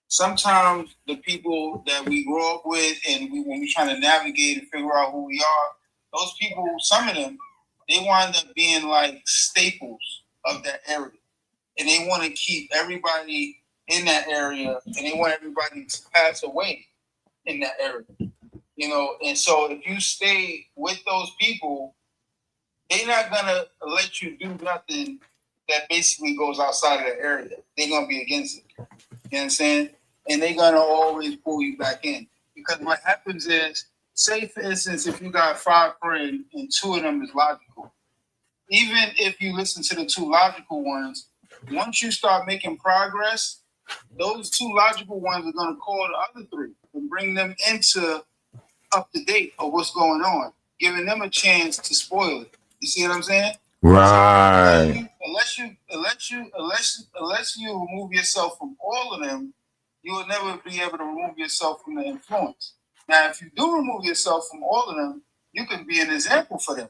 sometimes the people that we grow up with and when we try to navigate and figure out who we are, those people, some of them, they wind up being like staples of that area. And they want to keep everybody in that area, and they want everybody to pass away in that area. And so if you stay with those people, they're not gonna let you do nothing that basically goes outside of the area. They're gonna be against it. You know what I'm saying? And they're gonna always pull you back in. Because what happens is, say for instance, if you got 5 friends and 2 of them is logical, even if you listen to the 2 logical ones, once you start making progress, those 2 logical ones are gonna call the other 3 and bring them into up to date of what's going on, giving them a chance to spoil it. You see what I'm saying? Right. So unless you remove yourself from all of them, you will never be able to remove yourself from the influence. Now, if you do remove yourself from all of them, you can be an example for them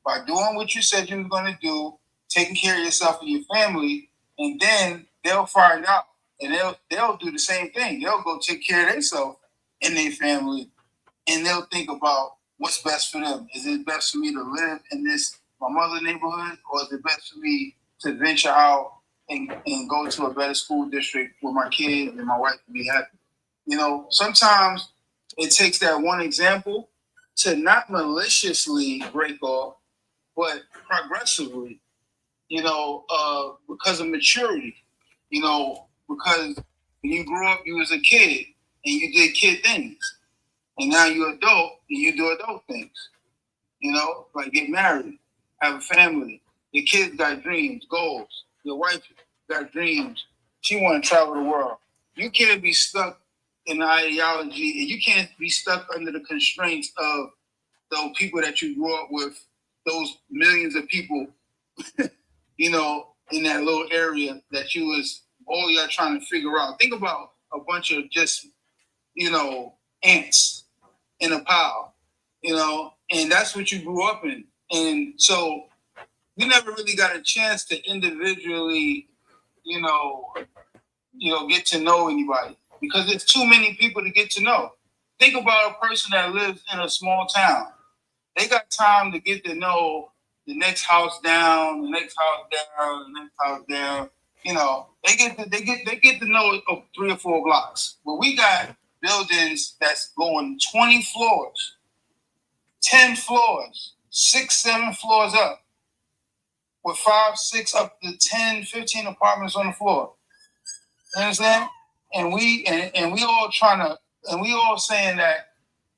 by doing what you said you were going to do, taking care of yourself and your family, and then they'll find out and they'll do the same thing. They'll go take care of themselves and their family, and they'll think about what's best for them. Is it best for me to live in my mother neighborhood, or is it best for me to venture out and go to a better school district where my kids and my wife can be happy? Sometimes it takes that one example to not maliciously break off, but progressively, because of maturity, because when you grew up, you was a kid and you did kid things. And now you're adult and you do adult things, like get married, have a family. Your kids got dreams, goals. Your wife got dreams, She want to travel the world. You can't be stuck in the ideology, and you can't be stuck under the constraints of those people that you grew up with, those millions of people, you know, in that little area that you was all you're trying to figure out. Think about a bunch of just, you know, ants in a pile, you know, and that's what you grew up in. And so you never really got a chance to individually, you know, get to know anybody because there's too many people to get to know. Think about a person that lives in a small town. They got time to get to know the next house down, the next house down, the next house down. You know, they get to know 3 or 4 blocks. But we got buildings that's going 20 floors, 10 floors, 6, 7 floors up, with 5, 6 up to 10, 15 apartments on the floor. You understand? And we all saying that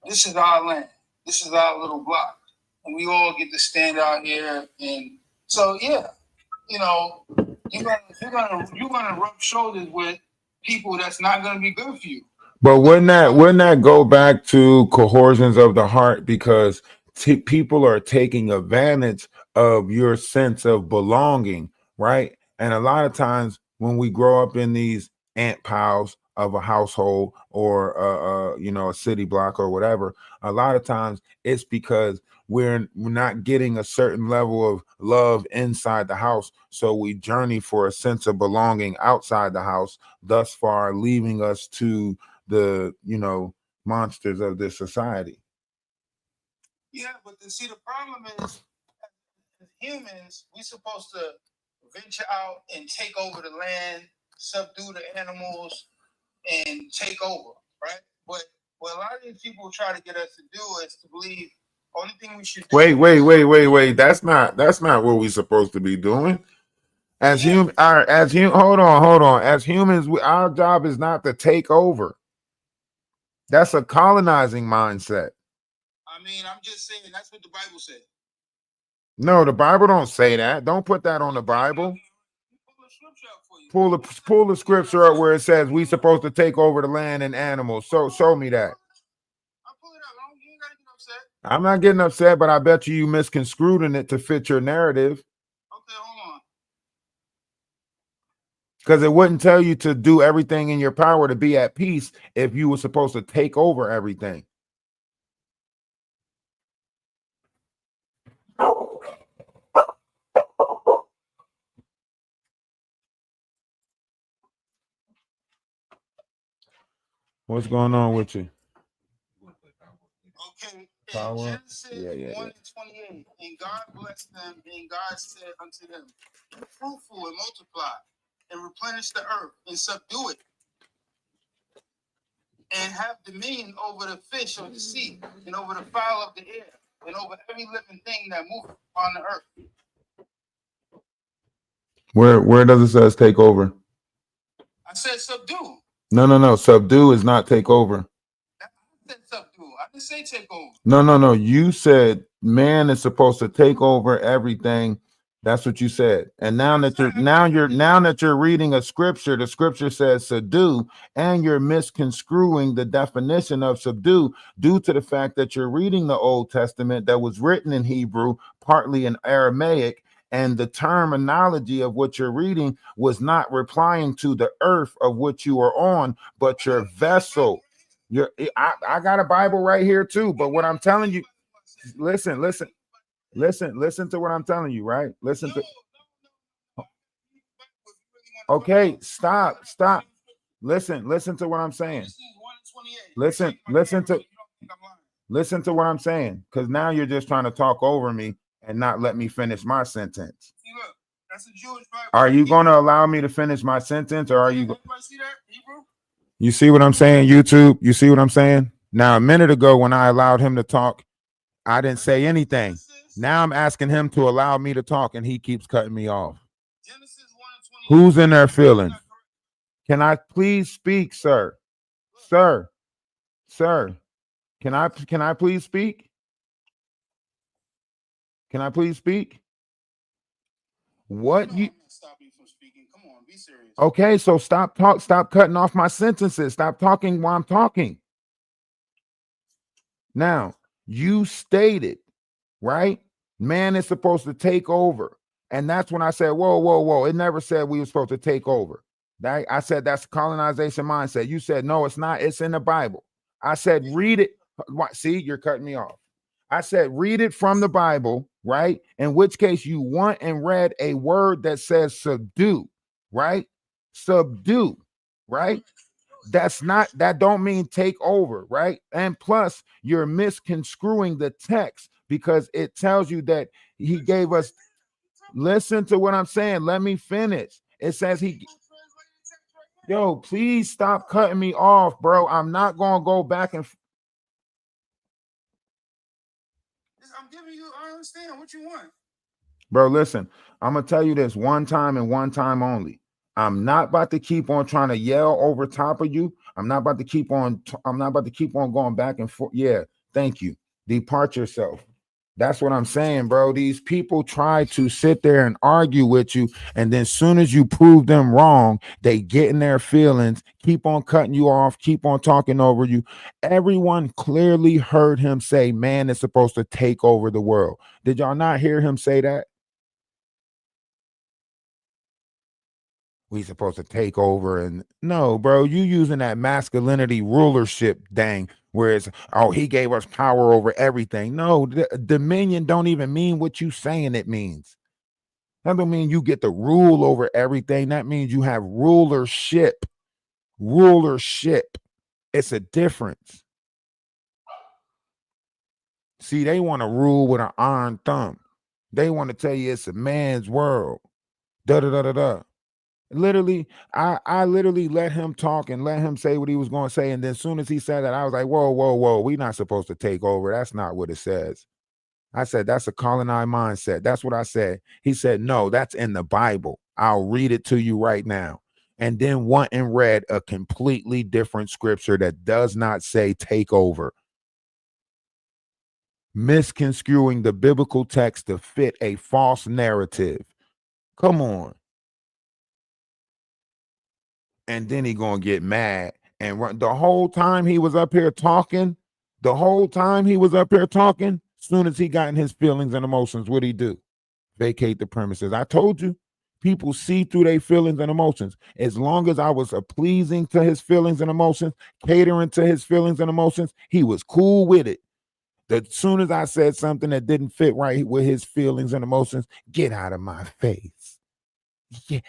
this is our land, this is our little block, and we all get to stand out here. And so yeah, you know, you're gonna rub shoulders with people that's not gonna be good for you. But wouldn't that go back to coercions of the heart, because people are taking advantage of your sense of belonging, right? And a lot of times when we grow up in these ant piles of a household or you know, a city block or whatever, a lot of times it's because we're not getting a certain level of love inside the house, so we journey for a sense of belonging outside the house, thus far leaving us to the, you know, monsters of this society. Yeah, but see, the problem is, as humans, we're supposed to venture out and take over the land, subdue the animals, and take over, right? But what a lot of these people try to get us to do is to believe only thing we should do. Wait. That's not what we're supposed to be doing. As hold on. As humans, our job is not to take over. That's a colonizing mindset. I mean, I'm just saying that's what the Bible said. No, the Bible don't say that. Don't put that on the Bible. Pull the scripture up where it says we supposed to take over the land and animals. So show me that. I'll pull it up. You ain't gotta get upset. I'm not getting upset, but I bet you misconstrued in it to fit your narrative. Okay, hold on. Because it wouldn't tell you to do everything in your power to be at peace if you were supposed to take over everything. What's going on with you? Okay. Power. Genesis 1:28. And God blessed them, and God said unto them, be fruitful and multiply, and replenish the earth, and subdue it, and have dominion over the fish of the sea, and over the fowl of the air, and over every living thing that moveth on the earth. Where does it say take over? I said subdue. No. Subdue is not take over. I said subdue. I didn't say take over. No. You said man is supposed to take over everything. That's what you said. And now that you're reading a scripture, the scripture says subdue, and you're misconstruing the definition of subdue due to the fact that you're reading the Old Testament that was written in Hebrew, partly in Aramaic, and the terminology of what you're reading was not replying to the earth of which you are on, but your vessel. I got a Bible right here too, but what I'm telling you, listen to what I'm telling you, right? Listen to. Okay, stop. Listen to what I'm saying. Listen to what I'm saying, because now you're just trying to talk over me and not let me finish my sentence. See, look, that's a Jewish Bible. Are you going to allow me to finish my sentence, or are you? See that, Hebrew? You see what I'm saying, YouTube? You see what I'm saying? Now, a minute ago, when I allowed him to talk, I didn't say anything. Now I'm asking him to allow me to talk, and he keeps cutting me off. Who's in their feelings? Can I please speak, sir? Sir, can I please speak? Can I please speak? What you from speaking. Come on, be serious. Okay, so stop cutting off my sentences. Stop talking while I'm talking. Now, you stated, right? Man is supposed to take over. And that's when I said, whoa, whoa, whoa. It never said we were supposed to take over. I said that's colonization mindset. You said, no, it's not. It's in the Bible. I said, read it. See, you're cutting me off. I said, read it from the Bible, right? In which case you want and read a word that says subdue, right? Subdue, right? That don't mean take over, right? And plus, you're misconstruing the text because it tells you that he gave us. Listen to what I'm saying. Let me finish. It says yo, please stop cutting me off, bro. I'm not gonna go back and. I'm giving you. I understand what you want. Bro, listen. I'm gonna tell you this one time and one time only. I'm not about to keep on trying to yell over top of you. I'm not about to keep on going back and forth. Yeah, thank you. Depart yourself. That's what I'm saying, bro. These people try to sit there and argue with you, and then soon as you prove them wrong, they get in their feelings, keep on cutting you off, keep on talking over you. Everyone clearly heard him say man is supposed to take over the world. Did y'all not hear him say that? We supposed to take over. And no, bro, you using that masculinity rulership dang, where it's, oh, he gave us power over everything. No, dominion don't even mean what you saying it means. That don't mean you get to rule over everything. That means you have rulership. It's a difference. See, they want to rule with an iron thumb. They want to tell you it's a man's world. Da da da da da. Literally, I literally let him talk and let him say what he was going to say. And then as soon as he said that, I was like, whoa, whoa, whoa, we're not supposed to take over. That's not what it says. I said, that's a colonized mindset. That's what I said. He said, no, that's in the Bible. I'll read it to you right now. And then went and read a completely different scripture that does not say take over. Misconstruing the biblical text to fit a false narrative. Come on. And then he gonna get mad and run. The whole time he was up here talking, soon as he got in his feelings and emotions, what'd he do? Vacate the premises. I told you, people see through their feelings and emotions. As long as I was pleasing to his feelings and emotions, catering to his feelings and emotions, he was cool with it. As soon as I said something that didn't fit right with his feelings and emotions, get out of my face. Yeah.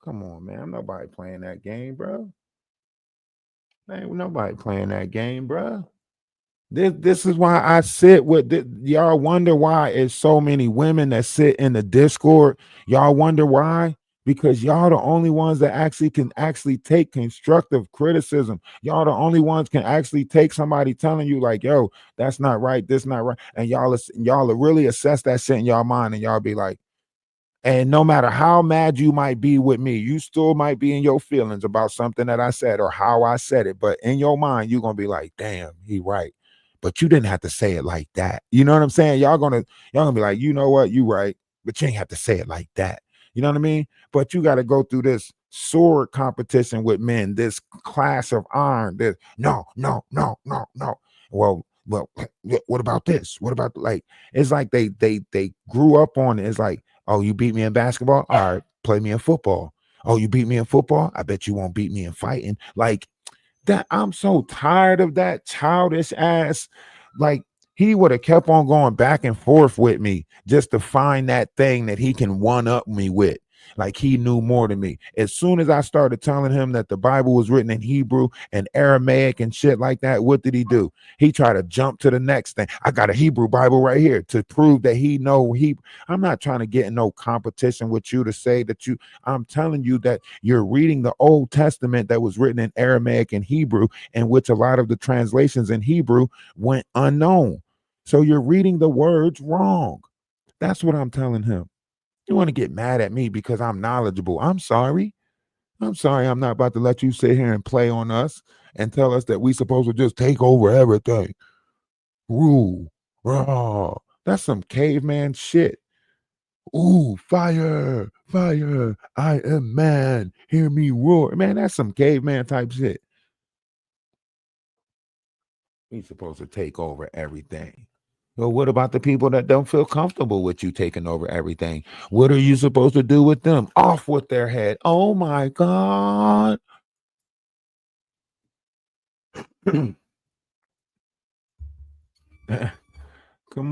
Come on, man. I'm nobody playing that game, bro. Ain't nobody playing that game, bro. This is why I sit with y'all. Wonder why it's so many women that sit in the Discord. Y'all wonder why? Because y'all the only ones that can take constructive criticism. Y'all the only ones can actually take somebody telling you like, yo, that's not right, this not right. And y'all really assess that shit in y'all mind, and y'all be like, and no matter how mad you might be with me, you still might be in your feelings about something that I said or how I said it. But in your mind, you're gonna be like, damn, he right. But you didn't have to say it like that. You know what I'm saying? Y'all gonna be like, you know what, you right, but you ain't have to say it like that. You know what I mean? But you got to go through this sword competition with men, this clash of iron. This no. Well, what about this? What about like? It's like they grew up on it. It's like, oh, you beat me in basketball? All right, play me in football. Oh, you beat me in football? I bet you won't beat me in fighting. Like that, I'm so tired of that childish ass. Like he would have kept on going back and forth with me just to find that thing that he can one up me with. Like he knew more than me. As soon as I started telling him that the Bible was written in Hebrew and Aramaic and shit like that, what did he do? He tried to jump to the next thing. I got a Hebrew Bible right here to prove that he know Hebrew. I'm not trying to get in no competition with you to say that I'm telling you that you're reading the Old Testament that was written in Aramaic and Hebrew, in which a lot of the translations in Hebrew went unknown. So you're reading the words wrong. That's what I'm telling him. You want to get mad at me because I'm knowledgeable. I'm sorry. I'm not about to let you sit here and play on us and tell us that we supposed to just take over everything. Rule. Raw. That's some caveman shit. Ooh, fire, fire, I am man, hear me roar. Man, that's some caveman type shit. He's supposed to take over everything. Well, what about the people that don't feel comfortable with you taking over everything? What are you supposed to do with them? Off with their head. Oh my God. Come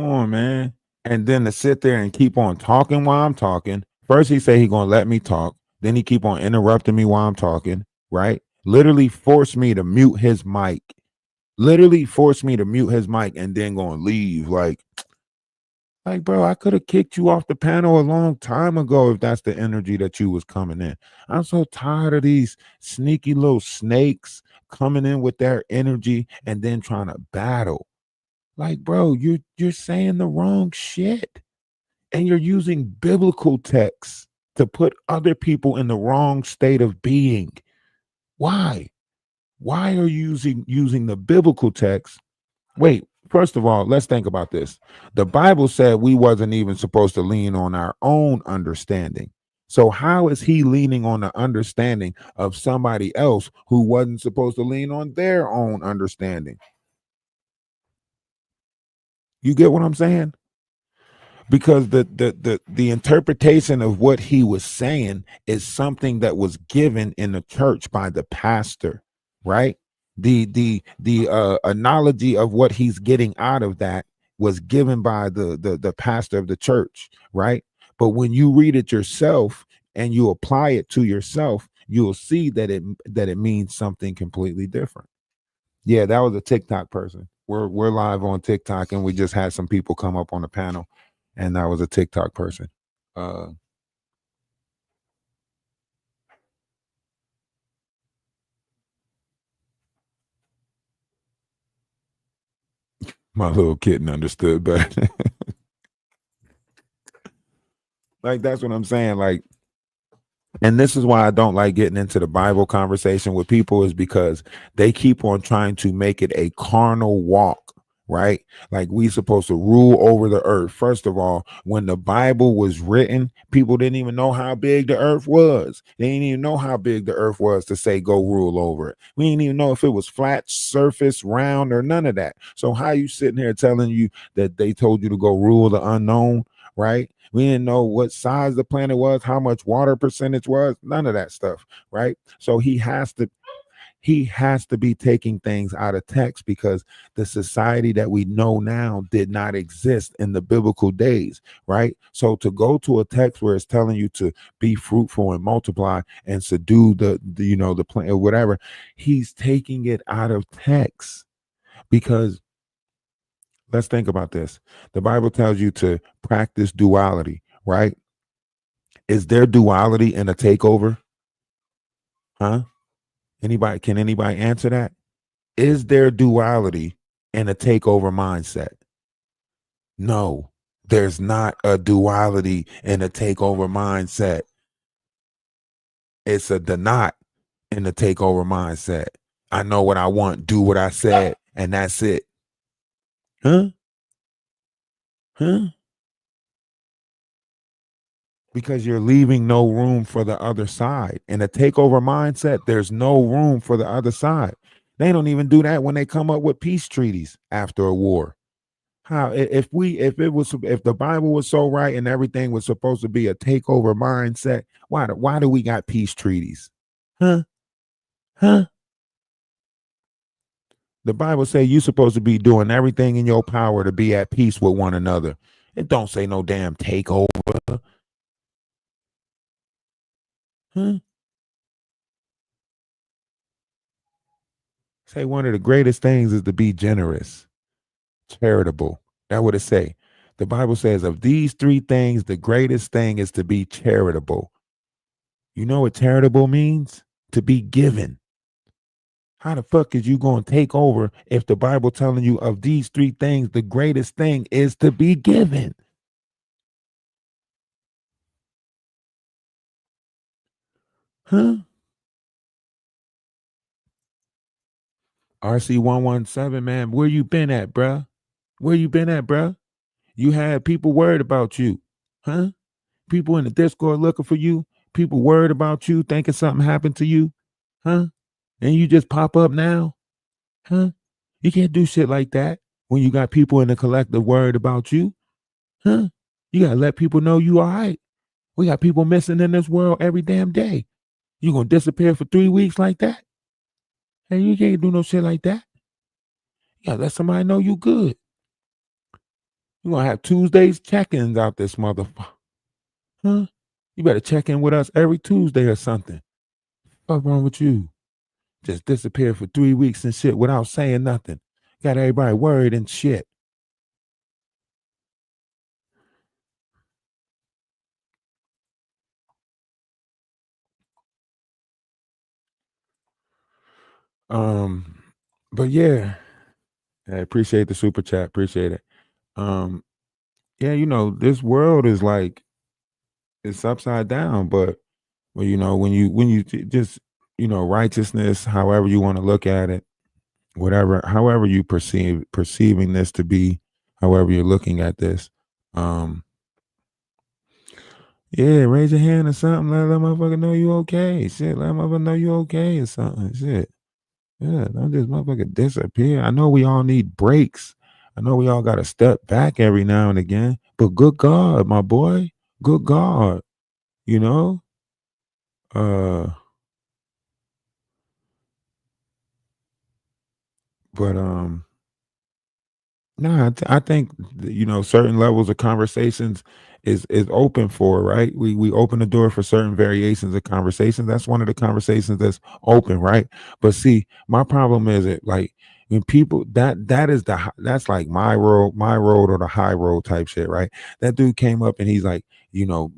on, man. And then to sit there and keep on talking while I'm talking. First he say he gonna let me talk. Then he keep on interrupting me while I'm talking, right? Literally force me to mute his mic. Literally force me to mute his mic and then gonna leave. Like, bro, I could have kicked you off the panel a long time ago if that's the energy that you was coming in. I'm so tired of these sneaky little snakes coming in with their energy and then trying to battle. Like, bro, you're saying the wrong shit. And you're using biblical texts to put other people in the wrong state of being. Why? Why are you using the biblical text? Wait, first of all, let's think about this. The Bible said we wasn't even supposed to lean on our own understanding. So how is he leaning on the understanding of somebody else who wasn't supposed to lean on their own understanding? You get what I'm saying? Because the interpretation of what he was saying is something that was given in the church by the pastor, right? The analogy of what he's getting out of that was given by the pastor of the church, right? But when you read it yourself and you apply it to yourself, you'll see that it means something completely different. Yeah, that was a TikTok person. We're live on TikTok, and we just had some people come up on the panel, and that was a TikTok person. Uh, my little kitten understood better. Like that's what I'm saying. Like, and this is why I don't like getting into the Bible conversation with people, is because they keep on trying to make it a carnal walk, right? Like we supposed to rule over the earth. First of all, when the Bible was written, people didn't even know how big the earth was. They didn't even know how big the earth was to say go rule over it. We didn't even know if it was flat, surface, round, or none of that. So how you sitting here telling you that they told you to go rule the unknown, right? We didn't know what size the planet was, how much water percentage was, none of that stuff, right? So he has to be taking things out of text, because the society that we know now did not exist in the biblical days, right? So to go to a text where it's telling you to be fruitful and multiply and subdue the plant or whatever, he's taking it out of text. Because let's think about this. The Bible tells you to practice duality, right? Is there duality in a takeover? Huh? Can anybody answer that? Is there duality in a takeover mindset? No, there's not a duality in a takeover mindset. It's a not in the takeover mindset. I know what I want, do what I said, and that's it. Huh? Huh? Because you're leaving no room for the other side. In a takeover mindset, there's no room for the other side. They don't even do that when they come up with peace treaties after a war. How if the Bible was so right and everything was supposed to be a takeover mindset, why do we got peace treaties? Huh? Huh? The Bible say you're supposed to be doing everything in your power to be at peace with one another. It don't say no damn takeover. Huh? Say one of the greatest things is to be generous, charitable. That's what it say. The Bible says of these three things, the greatest thing is to be charitable. You know what charitable means? To be given. How the fuck is you going to take over if the Bible telling you of these three things, the greatest thing is to be given? Huh? RC117, man, where you been at, bruh? Where you been at, bruh? You had people worried about you. Huh? People in the Discord looking for you. People worried about you, thinking something happened to you, huh? And you just pop up now, huh? You can't do shit like that when you got people in the collective worried about you, huh? You gotta let people know you all right. We got people missing in this world every damn day. You gonna disappear for 3 weeks like that? Hey, you can't do no shit like that. You gotta let somebody know you good. You gonna have Tuesdays check-ins out this motherfucker, huh? You better check in with us every Tuesday or something. What's wrong with you? Just disappear for 3 weeks and shit without saying nothing. Got everybody worried and shit. But yeah, I appreciate the super chat. Appreciate it. Yeah, this world is like it's upside down, but well, just righteousness, however you want to look at it, whatever, however you perceiving this to be, however you're looking at this, yeah, raise your hand or something. Let that motherfucker know you okay. Shit, let that motherfucker know you okay or something. Shit. Yeah, don't just motherfucker disappear. I know we all need breaks. I know we all got to step back every now and again. But good God, my boy, good God, you know. But no, I think certain levels of conversations is open for, right. We open the door for certain variations of conversations. That's one of the conversations that's open, right. But see, my problem is it like when people that is that's like my road or the high road type shit, right. That dude came up and he's like,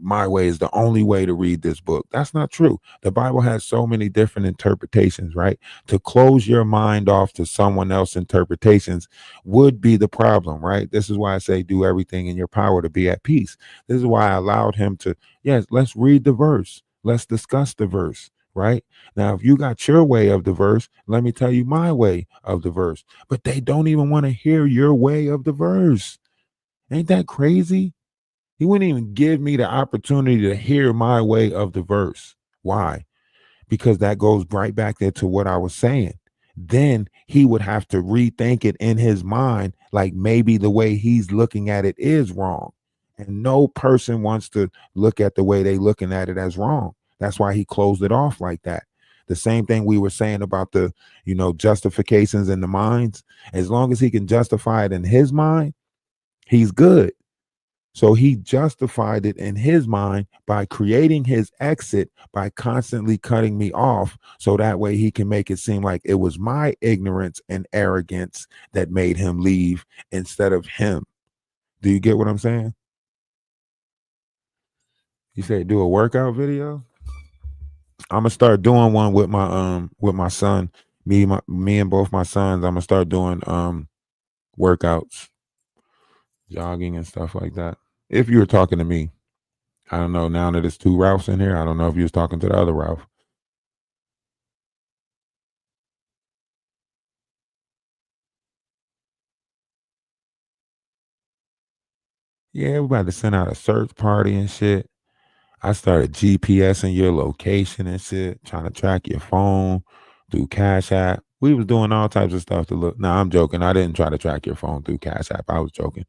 my way is the only way to read this book. That's not true. The Bible has so many different interpretations, right. To close your mind off to someone else's interpretations would be the problem, right? This is why I say do everything in your power to be at peace. This is why I allowed him to, yes, let's read the verse. Let's discuss the verse, right? Now, if you got your way of the verse, let me tell you my way of the verse. But they don't even want to hear your way of the verse. Ain't that crazy? He wouldn't even give me the opportunity to hear my way of the verse. Why? Because that goes right back there to what I was saying. Then he would have to rethink it in his mind, like maybe the way he's looking at it is wrong. And no person wants to look at the way they looking at it as wrong. That's why he closed it off like that. The same thing we were saying about the, justifications in the minds. As long as he can justify it in his mind, he's good. So he justified it in his mind by creating his exit by constantly cutting me off. So that way he can make it seem like it was my ignorance and arrogance that made him leave instead of him. Do you get what I'm saying? You say do a workout video? I'm gonna start doing one with my son. Me and both my sons. I'm gonna start doing workouts, jogging and stuff like that. If you were talking to me. I don't know. Now that it's two Ralphs in here, I don't know if you was talking to the other Ralph. Yeah, we about to send out a search party and shit. I started GPSing your location and shit, trying to track your phone through Cash App. We was doing all types of stuff to look. No, I'm joking. I didn't try to track your phone through Cash App. I was joking.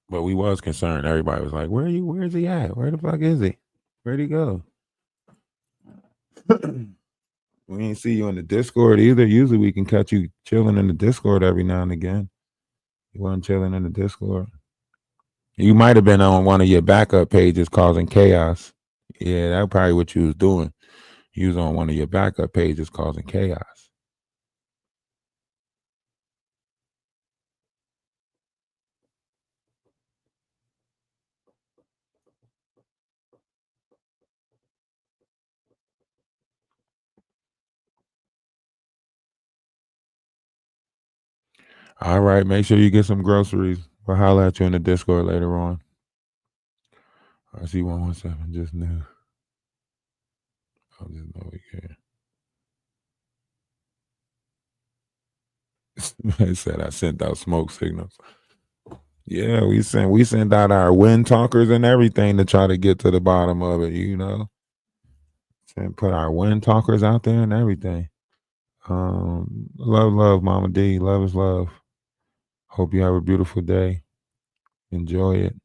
But we was concerned. Everybody was like, "Where are you? Where is he at? Where the fuck is he? Where'd he go?" We ain't see you in the Discord either. Usually we can catch you chilling in the Discord every now and again. You weren't chilling in the Discord. You might have been on one of your backup pages causing chaos. Yeah, that's probably what you was doing. You was on one of your backup pages causing chaos. All right, make sure you get some groceries. We'll holler at you in the Discord later on. I see 117 just knew. I just know we care. They said I sent out smoke signals. Yeah, we send out our wind talkers and everything to try to get to the bottom of it, you know. And put our wind talkers out there and everything. Love, Mama D. Love is love. Hope you have a beautiful day. Enjoy it.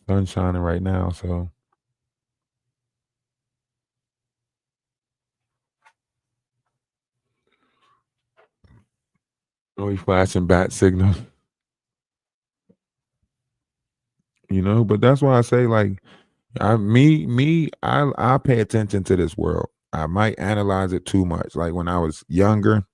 Sun shining right now, so always flashing bat signals, you know. But that's why I say, like, I pay attention to this world. I might analyze it too much. Like when I was younger,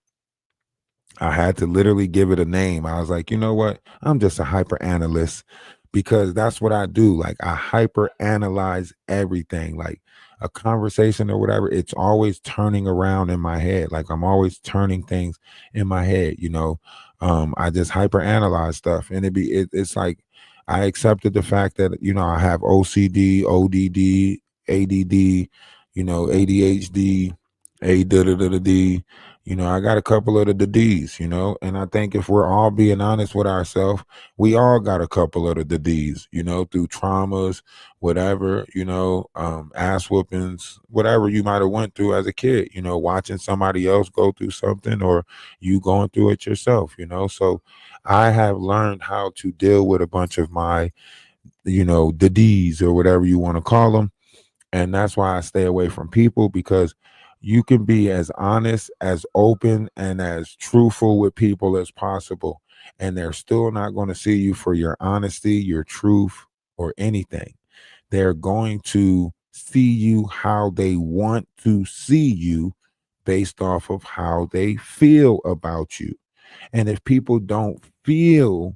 I had to literally give it a name. I was like, you know what? I'm just a hyper analyst because that's what I do. Like I hyper analyze everything, like a conversation or whatever. It's always turning around in my head. Like I'm always turning things in my head, you know. I just hyper analyze stuff and it's like I accepted the fact that, you know, I have OCD, ODD, ADD, you know, ADHD, ADD. You know, I got a couple of the D's, you know, and I think if we're all being honest with ourselves, we all got a couple of the D's, you know, through traumas, whatever, you know, ass whoopings, whatever you might have went through as a kid, you know, watching somebody else go through something or you going through it yourself, you know. So I have learned how to deal with a bunch of my, you know, the D's or whatever you want to call them, and that's why I stay away from people because you can be as honest, as open, and as truthful with people as possible. And they're still not going to see you for your honesty, your truth, or anything. They're going to see you how they want to see you based off of how they feel about you. And if people don't feel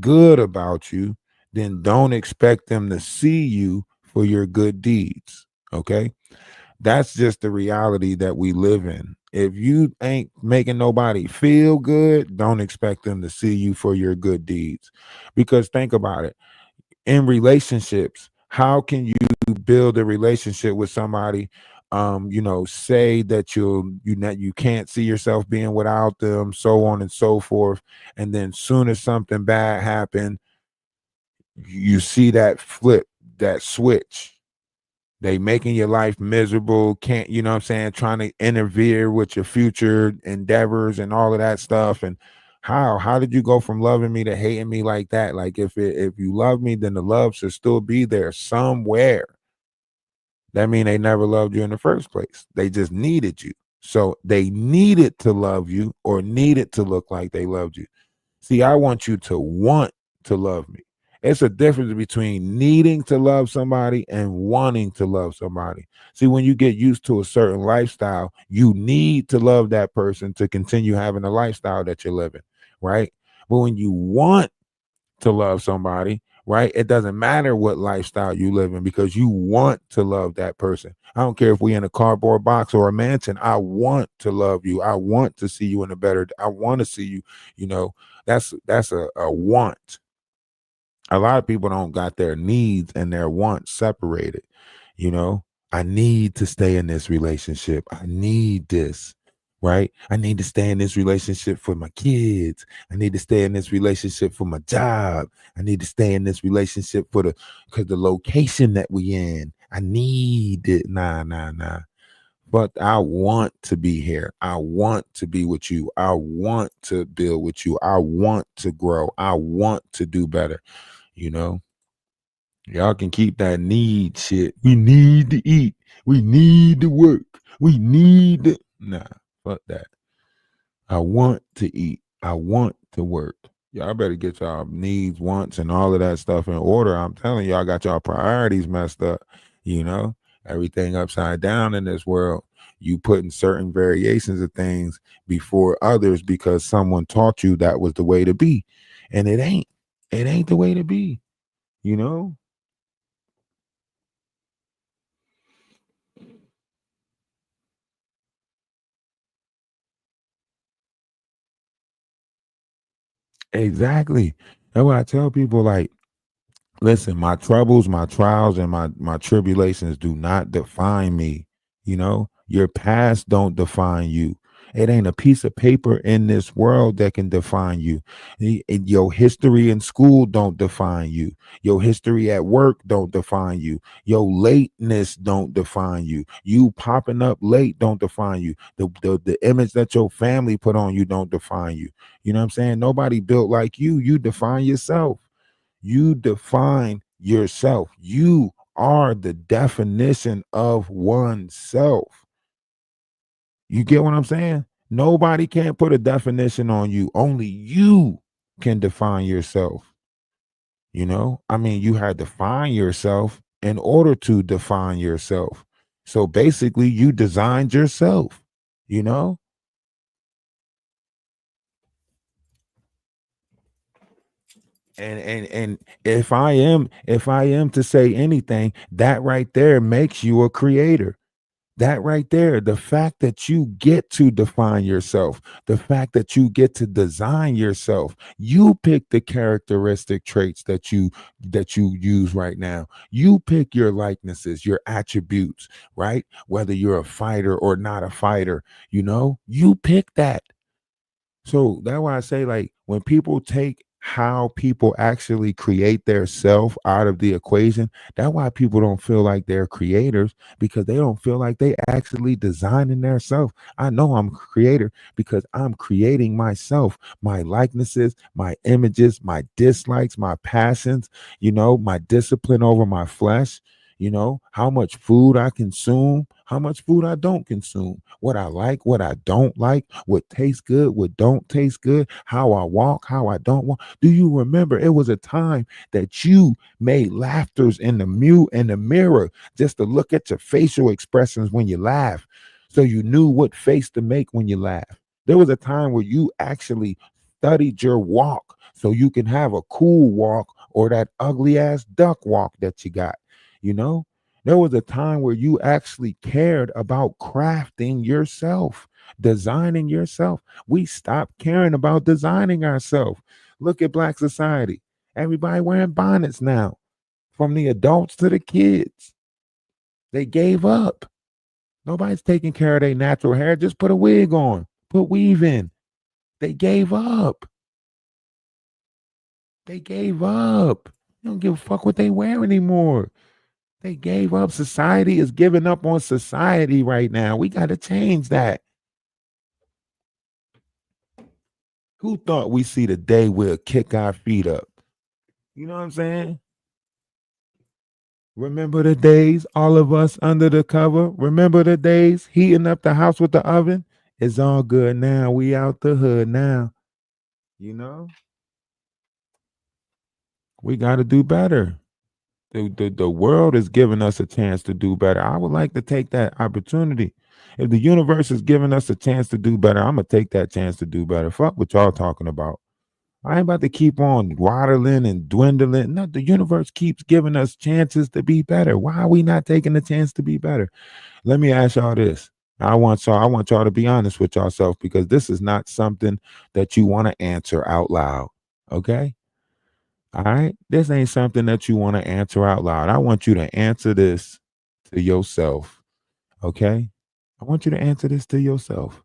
good about you, then don't expect them to see you for your good deeds. Okay. That's just the reality that we live in. If you ain't making nobody feel good, don't expect them to see you for your good deeds. Because think about it, in relationships, how can you build a relationship with somebody? You know, say that you can't see yourself being without them, so on and so forth. And then soon as something bad happens, you see that flip, that switch. They making your life miserable, can't, you know what I'm saying, trying to interfere with your future endeavors and all of that stuff. And how did you go from loving me to hating me like that? Like if you love me, then the love should still be there somewhere. That mean they never loved you in the first place. They just needed you. So they needed to love you or needed to look like they loved you. See, I want you to want to love me. It's a difference between needing to love somebody and wanting to love somebody. See, when you get used to a certain lifestyle, you need to love that person to continue having the lifestyle that you're living, right? But when you want to love somebody, right? It doesn't matter what lifestyle you live in because you want to love that person. I don't care if we in a cardboard box or a mansion. I want to love you. I want to see you in a better. I want to see you. You know, that's a want. A lot of people don't got their needs and their wants separated. You know, I need to stay in this relationship. I need this, right? I need to stay in this relationship for my kids. I need to stay in this relationship for my job. I need to stay in this relationship for because the location that we in. I need it. Nah. But I want to be here. I want to be with you. I want to build with you. I want to grow. I want to do better. You know, y'all can keep that need shit. We need to eat. We need to work. We need to. Nah, fuck that. I want to eat. I want to work. Y'all better get y'all needs, wants, and all of that stuff in order. I'm telling y'all got y'all priorities messed up. You know, everything upside down in this world. You putting certain variations of things before others because someone taught you that was the way to be. And it ain't. It ain't the way to be, you know? Exactly. That's why I tell people like, listen, my troubles, my trials, and my tribulations do not define me. You know, your past don't define you. It ain't a piece of paper in this world that can define you. Your history in school don't define you. Your history at work don't define you. Your lateness don't define you. You popping up late don't define you. The image that your family put on you don't define you. You know what I'm saying? Nobody built like you. You define yourself. You define yourself. You are the definition of oneself. You get what I'm saying? Nobody can put a definition on you. Only you can define yourself. You know, I mean, you had to find yourself in order to define yourself. So basically, you designed yourself, you know? And if I am to say anything, that right there makes you a creator. That right there, the fact that you get to define yourself, the fact that you get to design yourself, you pick the characteristic traits that you use right now. You pick your likenesses, your attributes, right? Whether you're a fighter or not a fighter, you pick that. So that's why I say, like, when people take how people actually create their self out of the equation, that's why people don't feel like they're creators, because they don't feel like they actually designing their self. I know I'm a creator because I'm creating myself, my likenesses, my images, my dislikes, my passions, my discipline over my flesh, how much food I consume, how much food I don't consume, what I like, what I don't like, what tastes good, what don't taste good, how I walk, how I don't walk. Do you remember it was a time that you made laughters in the mirror just to look at your facial expressions when you laugh, so you knew what face to make when you laugh? There was a time where you actually studied your walk so you can have a cool walk or that ugly ass duck walk that you got, you know? There was a time where you actually cared about crafting yourself, designing yourself. We stopped caring about designing ourselves. Look at Black society. Everybody wearing bonnets now, from the adults to the kids. They gave up. Nobody's taking care of their natural hair. Just put a wig on, put weave in. They gave up. They gave up. They don't give a fuck what they wear anymore. They gave up. Society is giving up on society right now. We got to change that. Who thought we see the day we'll kick our feet up? You know what I'm saying? Remember the days, all of us under the cover? Remember the days heating up the house with the oven? It's all good now. We out the hood now. You know? We got to do better. The world is giving us a chance to do better. I would like to take that opportunity. If the universe is giving us a chance to do better, I'm gonna take that chance to do better. Fuck what y'all talking about. I ain't about to keep on waddling and dwindling. No, the universe keeps giving us chances to be better. Why are we not taking the chance to be better? Let me ask y'all this. I want y'all to be honest with yourself, because this is not something that you want to answer out loud. Okay? All right. This ain't something that you want to answer out loud. I want you to answer this to yourself. Okay. I want you to answer this to yourself.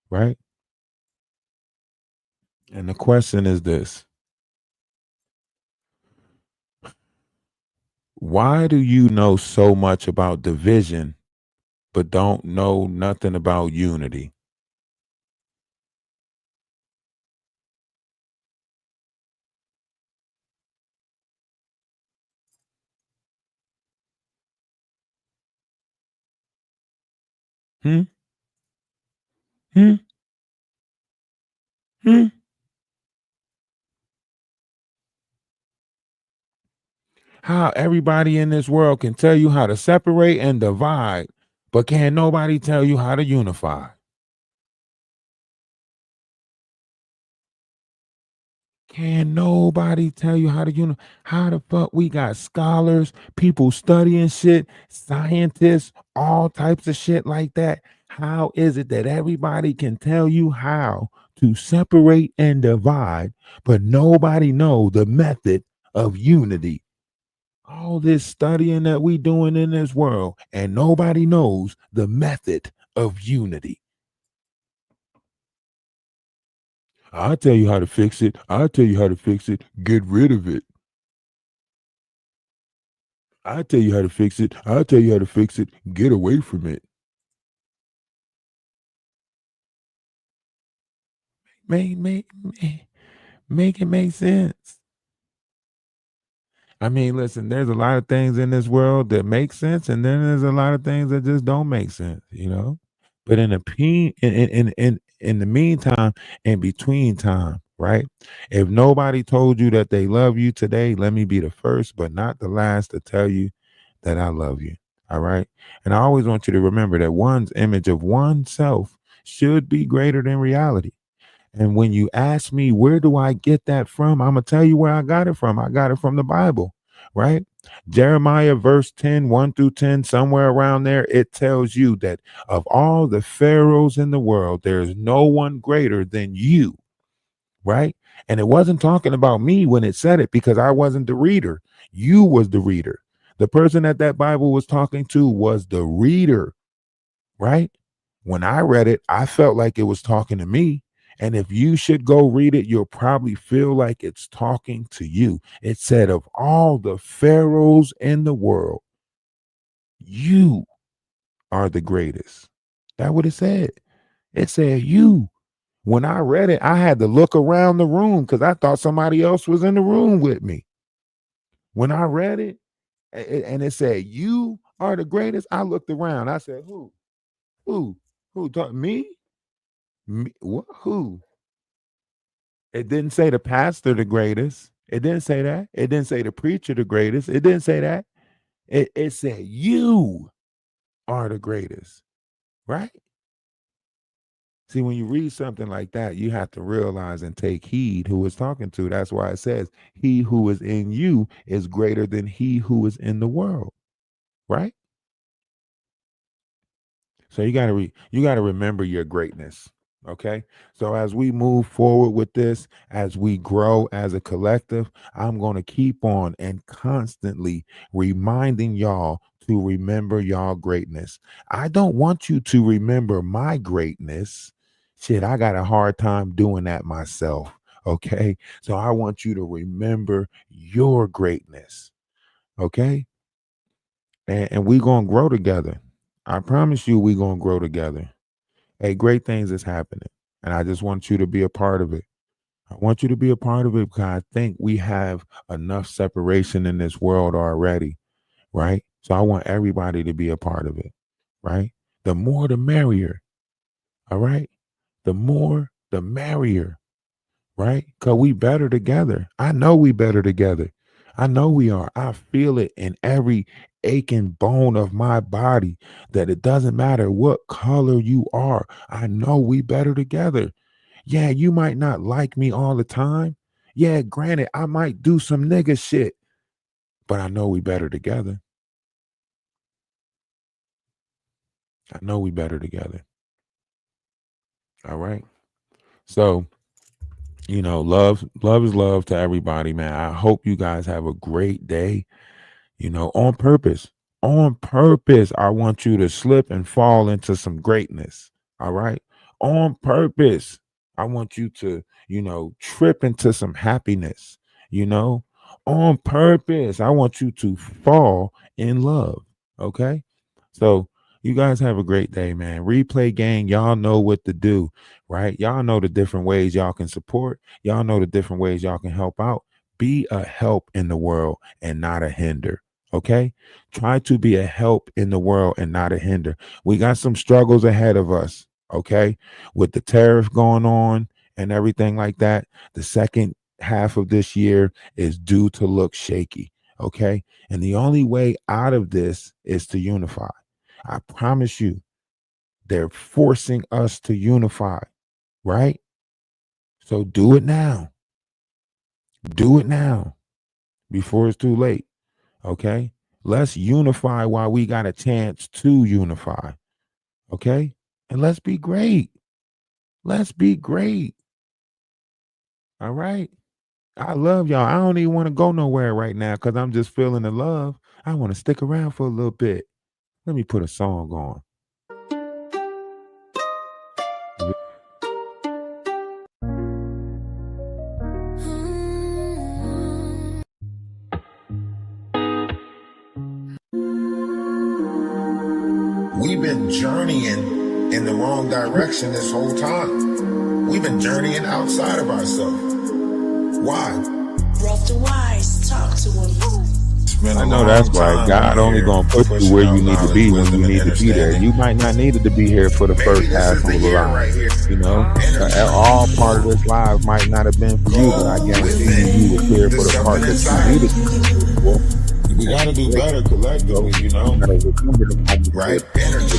Right. And the question is this: why do you know so much about division, but don't know nothing about unity? Hmm? Hmm? Hmm? How everybody in this world can tell you how to separate and divide, but can't nobody tell you how to unify? Can nobody tell you how to how the fuck we got scholars, people studying shit, scientists, all types of shit like that? How is it that everybody can tell you how to separate and divide, but nobody know the method of unity? All this studying that we doing in this world, and nobody knows the method of unity. I'll tell you how to fix it. I'll tell you how to fix it. Get rid of it. I'll tell you how to fix it. I'll tell you how to fix it. Get away from it. Make it make sense. I mean, listen, there's a lot of things in this world that make sense, and then there's a lot of things that just don't make sense, you know. But in the meantime, in between time, right? If nobody told you that they love you today, let me be the first, but not the last, to tell you that I love you. All right. And I always want you to remember that one's image of oneself should be greater than reality. And when you ask me, where do I get that from? I'm going to tell you where I got it from. I got it from the Bible, right? Jeremiah verse 10, 1 through 10, somewhere around there, it tells you that of all the pharaohs in the world, there is no one greater than you, right? And it wasn't talking about me when it said it, because I wasn't the reader. You was the reader. The person that Bible was talking to was the reader, right? When I read it, I felt like it was talking to me. And if you should go read it, you'll probably feel like it's talking to you. It said, of all the pharaohs in the world, you are the greatest. That's what it said. It said you. When I read it, I had to look around the room because I thought somebody else was in the room with me. When I read it, and it said, you are the greatest, I looked around. I said, who? Who? Who? Me? Me? What? Who? It didn't say the pastor the greatest. It didn't say that. It didn't say the preacher the greatest. It didn't say that. It said you are the greatest, right? See, when you read something like that, you have to realize and take heed who it's talking to. That's why it says, he who is in you is greater than he who is in the world, right? So you gotta remember your greatness. Okay. So as we move forward with this, as we grow as a collective, I'm gonna keep on and constantly reminding y'all to remember y'all greatness. I don't want you to remember my greatness. Shit, I got a hard time doing that myself. Okay. So I want you to remember your greatness. Okay. And we're gonna grow together. I promise you, we're gonna grow together. Hey, great things is happening, and I just want you to be a part of it. I want you to be a part of it because I think we have enough separation in this world already, right? So I want everybody to be a part of it, right? The more, the merrier. All right, the more, the merrier, right? Because we better together. I know we better together. I know we are. I feel it in every aching bone of my body that it doesn't matter what color you are. I know we better together. Yeah, you might not like me all the time. Yeah, granted, I might do some nigga shit, but I know we better together. I know we better together. All right. So, love is love to everybody, man. I hope you guys have a great day. On purpose. On purpose, I want you to slip and fall into some greatness. All right. On purpose, I want you to, trip into some happiness. You know, on purpose, I want you to fall in love. Okay. So, you guys have a great day, man. Replay gang, y'all know what to do, right? Y'all know the different ways y'all can support. Y'all know the different ways y'all can help out. Be a help in the world and not a hinder. Okay. Try to be a help in the world and not a hinder. We got some struggles ahead of us. Okay. With the tariff going on and everything like that, the second half of this year is due to look shaky. Okay. And the only way out of this is to unify. I promise you, they're forcing us to unify. Right. So do it now. Do it now before it's too late. Okay. Let's unify while we got a chance to unify. Okay. And let's be great. Let's be great. All right. I love y'all. I don't even want to go nowhere right now because I'm just feeling the love. I want to stick around for a little bit. Let me put a song on. we've been journeying in the wrong direction this whole time. We've been journeying outside of ourselves. Why? DaWise, talk to him. I know that's right. God only gonna put you where you need to be when you need to be there. You might not need to be here for the first half of the life. You know, all part of this life might not have been for you, but I guarantee you were here for the part that you needed to be for. We gotta do better collectively, you know. You gotta remember the moment, right? Energy.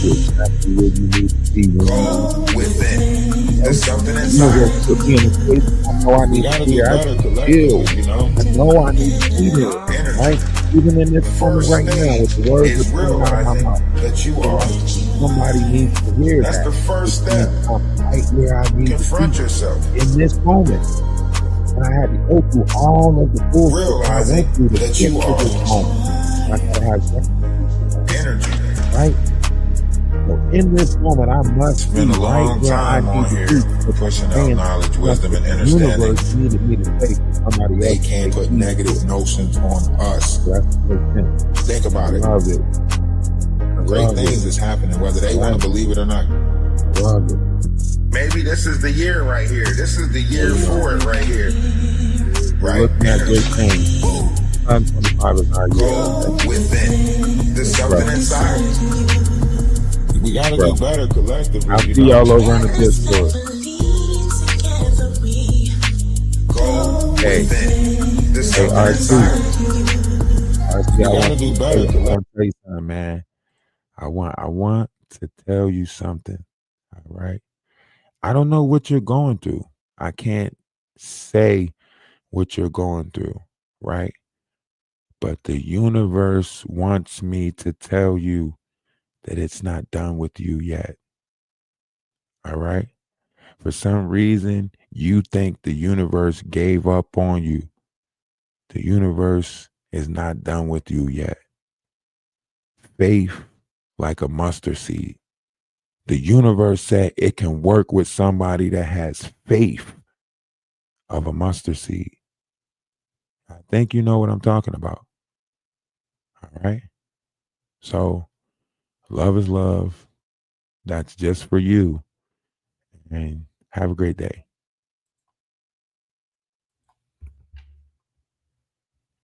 Exactly where you need to be. Go within. There's something inside. I know I need to be here. I feel, you know. I know I need to be there, right? Even in this moment right now, with the words that come out of my mouth, that you are. Somebody needs to hear that. That's the first step. I'm right where I need to be. Confront yourself in this moment. And I had to go through all of the bullshit I went through to get to this moment. I gotta have energy, right? So in this moment, I must be right where I need to be. Pushing out knowledge, wisdom, and understanding. The universe needed me to say somebody else. They can't put negative notions on us. Think about it. Love it. Great things is happening, whether they want to believe it or not. Love it. Maybe this is the year right here. This is the year for it right here. Right. Looking at great things. 25 is our year. Go within. There's something inside. We gotta do better collectively. I'll see y'all over in the Discord. Go within. There's something inside. I want to do better. I want to tell you something, man. I want to tell you something. All right. I don't know what you're going through. I can't say what you're going through, right? But the universe wants me to tell you that it's not done with you yet. All right? For some reason, you think the universe gave up on you. The universe is not done with you yet. Faith like a mustard seed. The universe said it can work with somebody that has faith of a mustard seed. I think you know what I'm talking about. All right. So love is love. That's just for you. And have a great day.